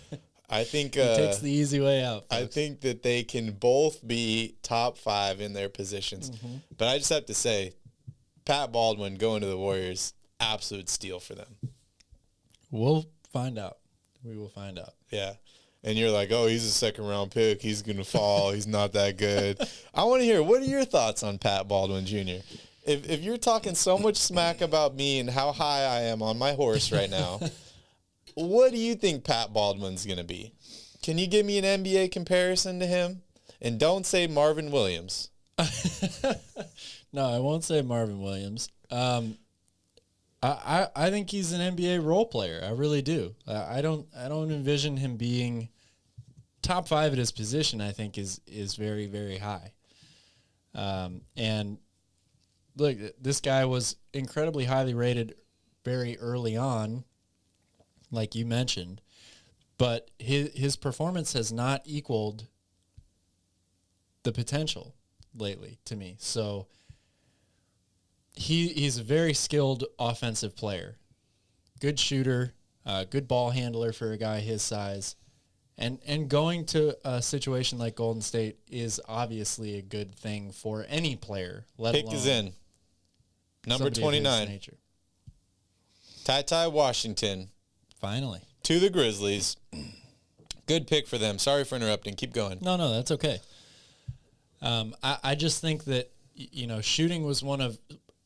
I think he takes the easy way out. Folks. I think that they can both be top 5 in their positions. Mm-hmm. But I just have to say, Pat Baldwin going to the Warriors, absolute steal for them. We'll find out. We will find out. Yeah. And you're like, oh, he's a second-round pick. He's going to fall. He's not that good. I want to hear, what are your thoughts on Pat Baldwin Jr.? If you're talking so much smack about me and how high I am on my horse right now, what do you think Pat Baldwin's going to be? Can you give me an NBA comparison to him? And don't say Marvin Williams. No, I won't say Marvin Williams. I think he's an NBA role player. I really do. I don't envision him being top 5 at his position. I think is very, very high. And look, this guy was incredibly highly rated very early on, like you mentioned, but his performance has not equaled the potential lately to me. So he's a very skilled offensive player, good shooter, good ball handler for a guy his size, and going to a situation like Golden State is obviously a good thing for any player. Pick is in. Number 29. Ty Washington. Finally. To the Grizzlies. Good pick for them. Sorry for interrupting. Keep going. No, that's okay. I just think that, shooting was one of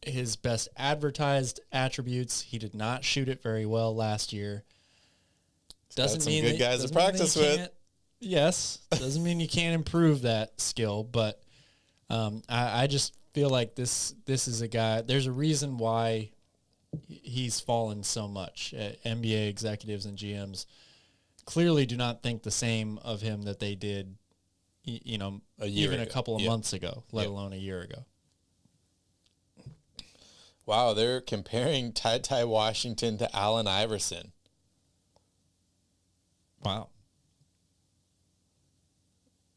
his best advertised attributes. He did not shoot it very well last year. Doesn't mean good guys to practice with. Yes. Doesn't mean you can't improve that skill, but I just feel like this is a guy. There's a reason why he's fallen so much. NBA executives and GMs clearly do not think the same of him that they did even a couple of months ago, let alone a year ago. Wow, they're comparing Ty Washington to Allen Iverson. Wow.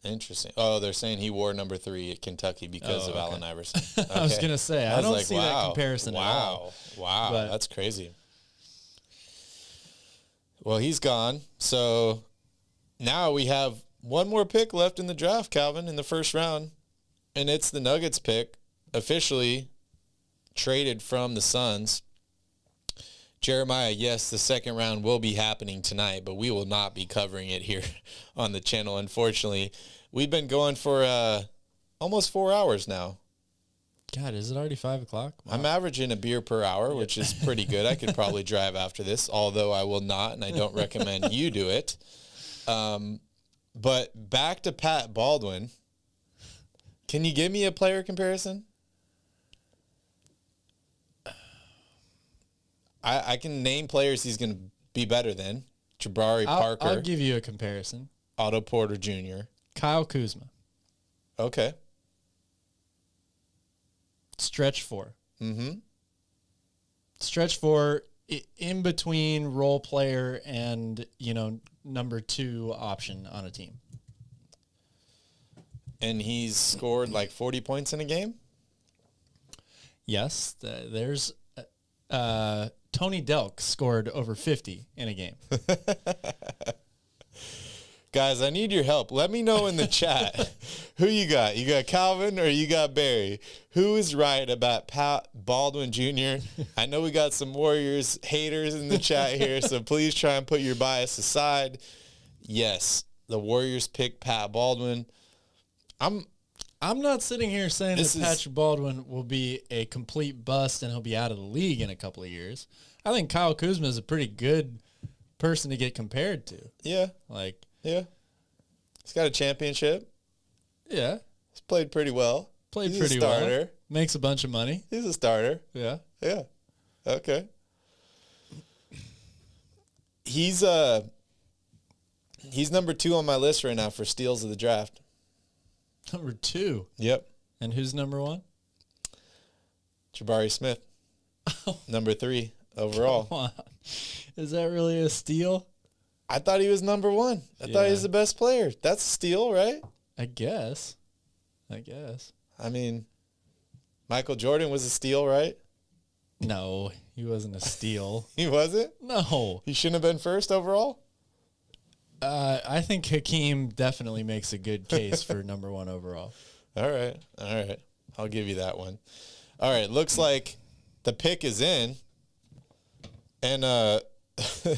Interesting. Oh, they're saying he wore number 3 at Kentucky because of Allen Iverson. Okay. I was going to say, I don't see that comparison at all. Wow, that's crazy. Well, he's gone. So now we have one more pick left in the draft, Calvin, in the first round. And it's the Nuggets pick, officially traded from the Suns. Jeremiah, yes, the second round will be happening tonight, but we will not be covering it here on the channel, unfortunately. We've been going for almost 4 hours now. God, is it already 5 o'clock? Wow. I'm averaging a beer per hour, which is pretty good. I could probably drive after this, although I will not, and I don't recommend you do it. But back to Pat Baldwin. Can you give me a player comparison? I can name players he's going to be better than. Jabari Parker. I'll give you a comparison. Otto Porter Jr. Kyle Kuzma. Okay. Stretch 4. Mm-hmm. Stretch 4 in between role player and, number 2 option on a team. And he's scored like 40 points in a game? Yes. There's Tony Delk scored over 50 in a game. Guys, I need your help. Let me know in the chat who you got. You got Calvin or you got Barry? Who is right about Pat Baldwin Jr.? I know we got some Warriors haters in the chat here, so please try and put your bias aside. Yes, the Warriors picked Pat Baldwin. I'm not sitting here saying that Patrick Baldwin will be a complete bust and he'll be out of the league in a couple of years. I think Kyle Kuzma is a pretty good person to get compared to. Yeah. Yeah. He's got a championship. Yeah. He's played pretty well. He's pretty starter. Well. Makes a bunch of money. He's a starter. Yeah. Yeah. Okay. He's number 2 on my list right now for steals of the draft. Number 2? Yep. And who's number 1? Jabari Smith. Number 3 overall. Come on. Is that really a steal? I thought he was number 1. I thought he was the best player. That's a steal, right? I guess. I mean, Michael Jordan was a steal, right? No, he wasn't a steal. He wasn't? No. He shouldn't have been first overall? I think Hakeem definitely makes a good case for number 1 overall. All right. I'll give you that one. All right. Looks like the pick is in. And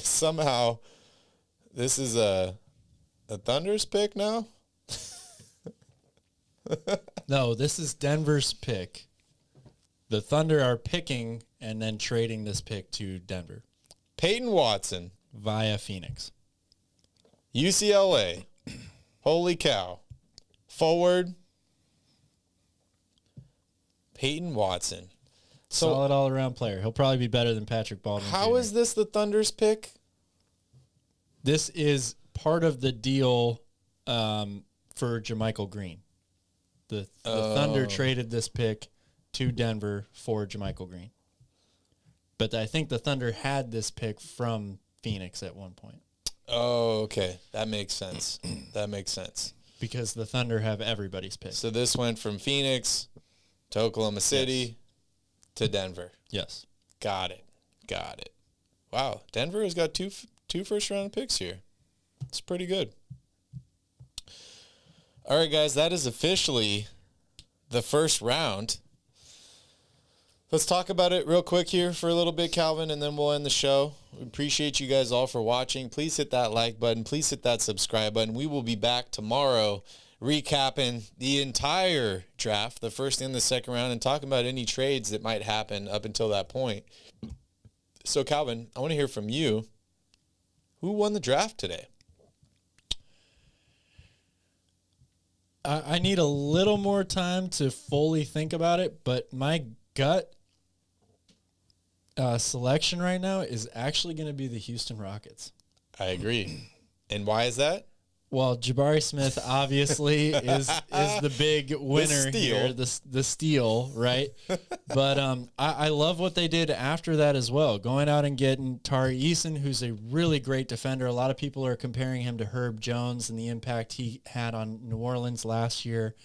somehow this is a Thunder's pick now? No, this is Denver's pick. The Thunder are picking and then trading this pick to Denver. Peyton Watson. Via Phoenix. UCLA. Holy cow. Forward. Peyton Watson. Solid all-around player. He'll probably be better than Patrick Baldwin. How is this the Thunder's pick? This is part of the deal for JaMychal Green. The Thunder traded this pick to Denver for JaMychal Green. But I think the Thunder had this pick from Phoenix at one point. Oh, okay. That makes sense. Because the Thunder have everybody's pick. So this went from Phoenix to Oklahoma City to Denver. Yes. Got it. Wow. Denver has got two first-round picks here. It's pretty good. All right, guys. That is officially the first round. Let's talk about it real quick here for a little bit, Calvin, and then we'll end the show. We appreciate you guys all for watching. Please hit that like button. Please hit that subscribe button. We will be back tomorrow recapping the entire draft, the first and the second round, and talking about any trades that might happen up until that point. So, Calvin, I want to hear from you. Who won the draft today? I need a little more time to fully think about it, but my gut selection right now is actually going to be the Houston Rockets. I agree. And why is that? Well, Jabari Smith obviously is the big winner here, the steal, right? But I love what they did after that as well, going out and getting Tari Eason, who's a really great defender. A lot of people are comparing him to Herb Jones and the impact he had on New Orleans last year.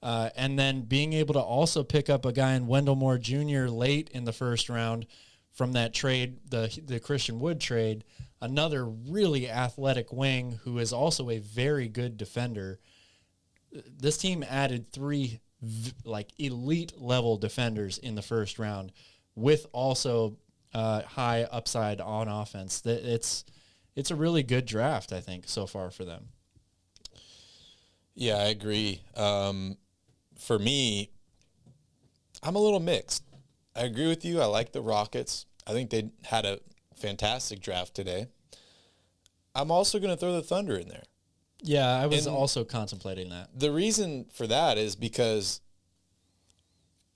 And then being able to also pick up a guy in Wendell Moore Jr. late in the first round from that trade, the Christian Wood trade, another really athletic wing who is also a very good defender. This team added 3 elite level defenders in the first round with also high upside on offense. It's a really good draft, I think, so far for them. Yeah, I agree. For me, I'm a little mixed. I agree with you. I like the Rockets. I think they had a fantastic draft today. I'm also going to throw the Thunder in there. Yeah, I was also contemplating that. The reason for that is because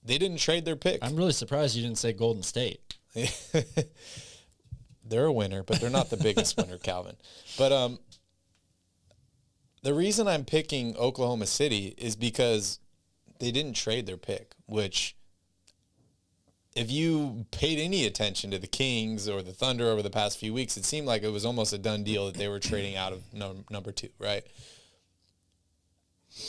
they didn't trade their pick. I'm really surprised you didn't say Golden State. They're a winner, but they're not the biggest winner, Calvin. But the reason I'm picking Oklahoma City is because they didn't trade their pick, which if you paid any attention to the Kings or the Thunder over the past few weeks, it seemed like it was almost a done deal that they were trading out of number 2, right?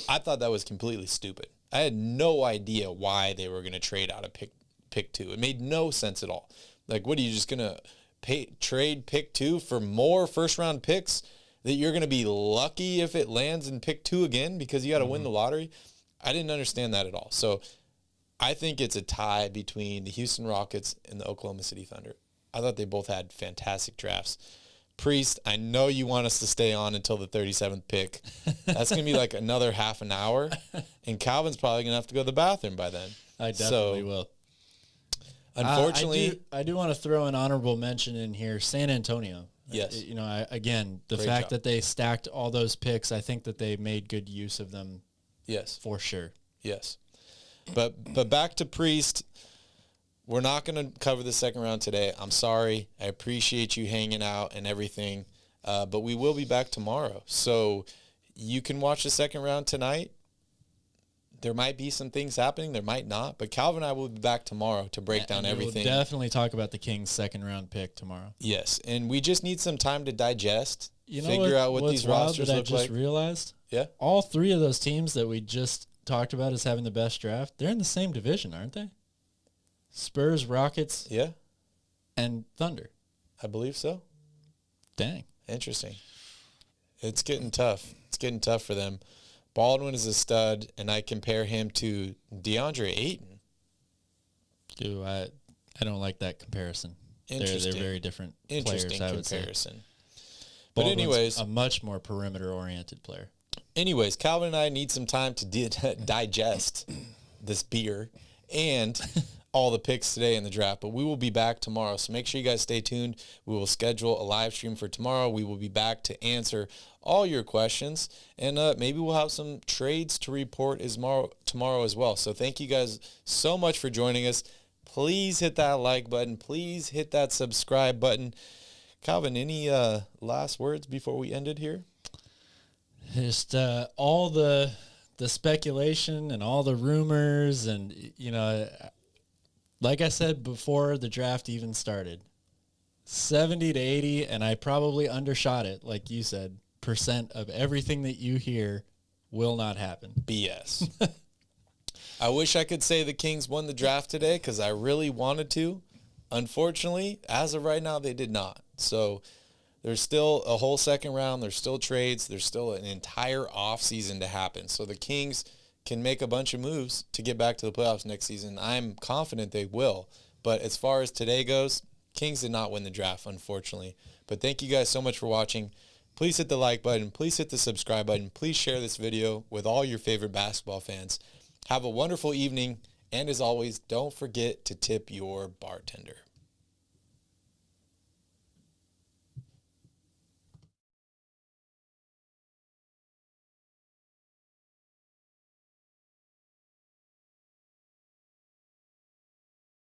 I thought that was completely stupid. I had no idea why they were going to trade out of pick 2. It made no sense at all. Like, what are you just going to trade pick 2 for more first-round picks that you're going to be lucky if it lands in pick 2 again because you got to win the lottery? I didn't understand that at all. So I think it's a tie between the Houston Rockets and the Oklahoma City Thunder. I thought they both had fantastic drafts. Priest, I know you want us to stay on until the 37th pick. That's going to be like another half an hour, and Calvin's probably going to have to go to the bathroom by then. I definitely will. Unfortunately, I do want to throw an honorable mention in here. San Antonio. Yes. Again, the Great fact job. that they stacked all those picks, I think that they made good use of them. Yes. For sure. Yes. But back to Priest. We're not going to cover the second round today. I'm sorry. I appreciate you hanging out and everything. But we will be back tomorrow. So you can watch the second round tonight. There might be some things happening. There might not. But Calvin and I will be back tomorrow to break down everything. We'll definitely talk about the Kings' second round pick tomorrow. Yes. And we just need some time to digest. Figure out what these rosters look like. I just realized? Yeah. All 3 of those teams that we just talked about as having the best draft, they're in the same division, aren't they? Spurs, Rockets, Yeah, and Thunder. I believe so. Dang. Interesting. It's getting tough. It's getting tough for them. Baldwin is a stud, and I compare him to DeAndre Ayton. Dude, I don't like that comparison. Interesting. They're very different Interesting players, I would comparison. say. But Baldwin's anyways, a much more perimeter-oriented player. Anyways, Calvin and I need some time to digest this beer and all the picks today in the draft. But we will be back tomorrow, so make sure you guys stay tuned. We will schedule a live stream for tomorrow. We will be back to answer all your questions, and maybe we'll have some trades to report tomorrow as well. So thank you guys so much for joining us. Please hit that like button. Please hit that subscribe button. Calvin, any last words before we end it here? Just all the speculation and all the rumors and, like I said before the draft even started, 70 to 80, and I probably undershot it, like you said, % of everything that you hear will not happen. BS. I wish I could say the Kings won the draft today because I really wanted to. Unfortunately, as of right now, they did not. So there's still a whole second round. There's still trades. There's still an entire offseason to happen. So the Kings can make a bunch of moves to get back to the playoffs next season. I'm confident they will. But as far as today goes, Kings did not win the draft, unfortunately. But thank you guys so much for watching. Please hit the like button. Please hit the subscribe button. Please share this video with all your favorite basketball fans. Have a wonderful evening. And as always, don't forget to tip your bartender.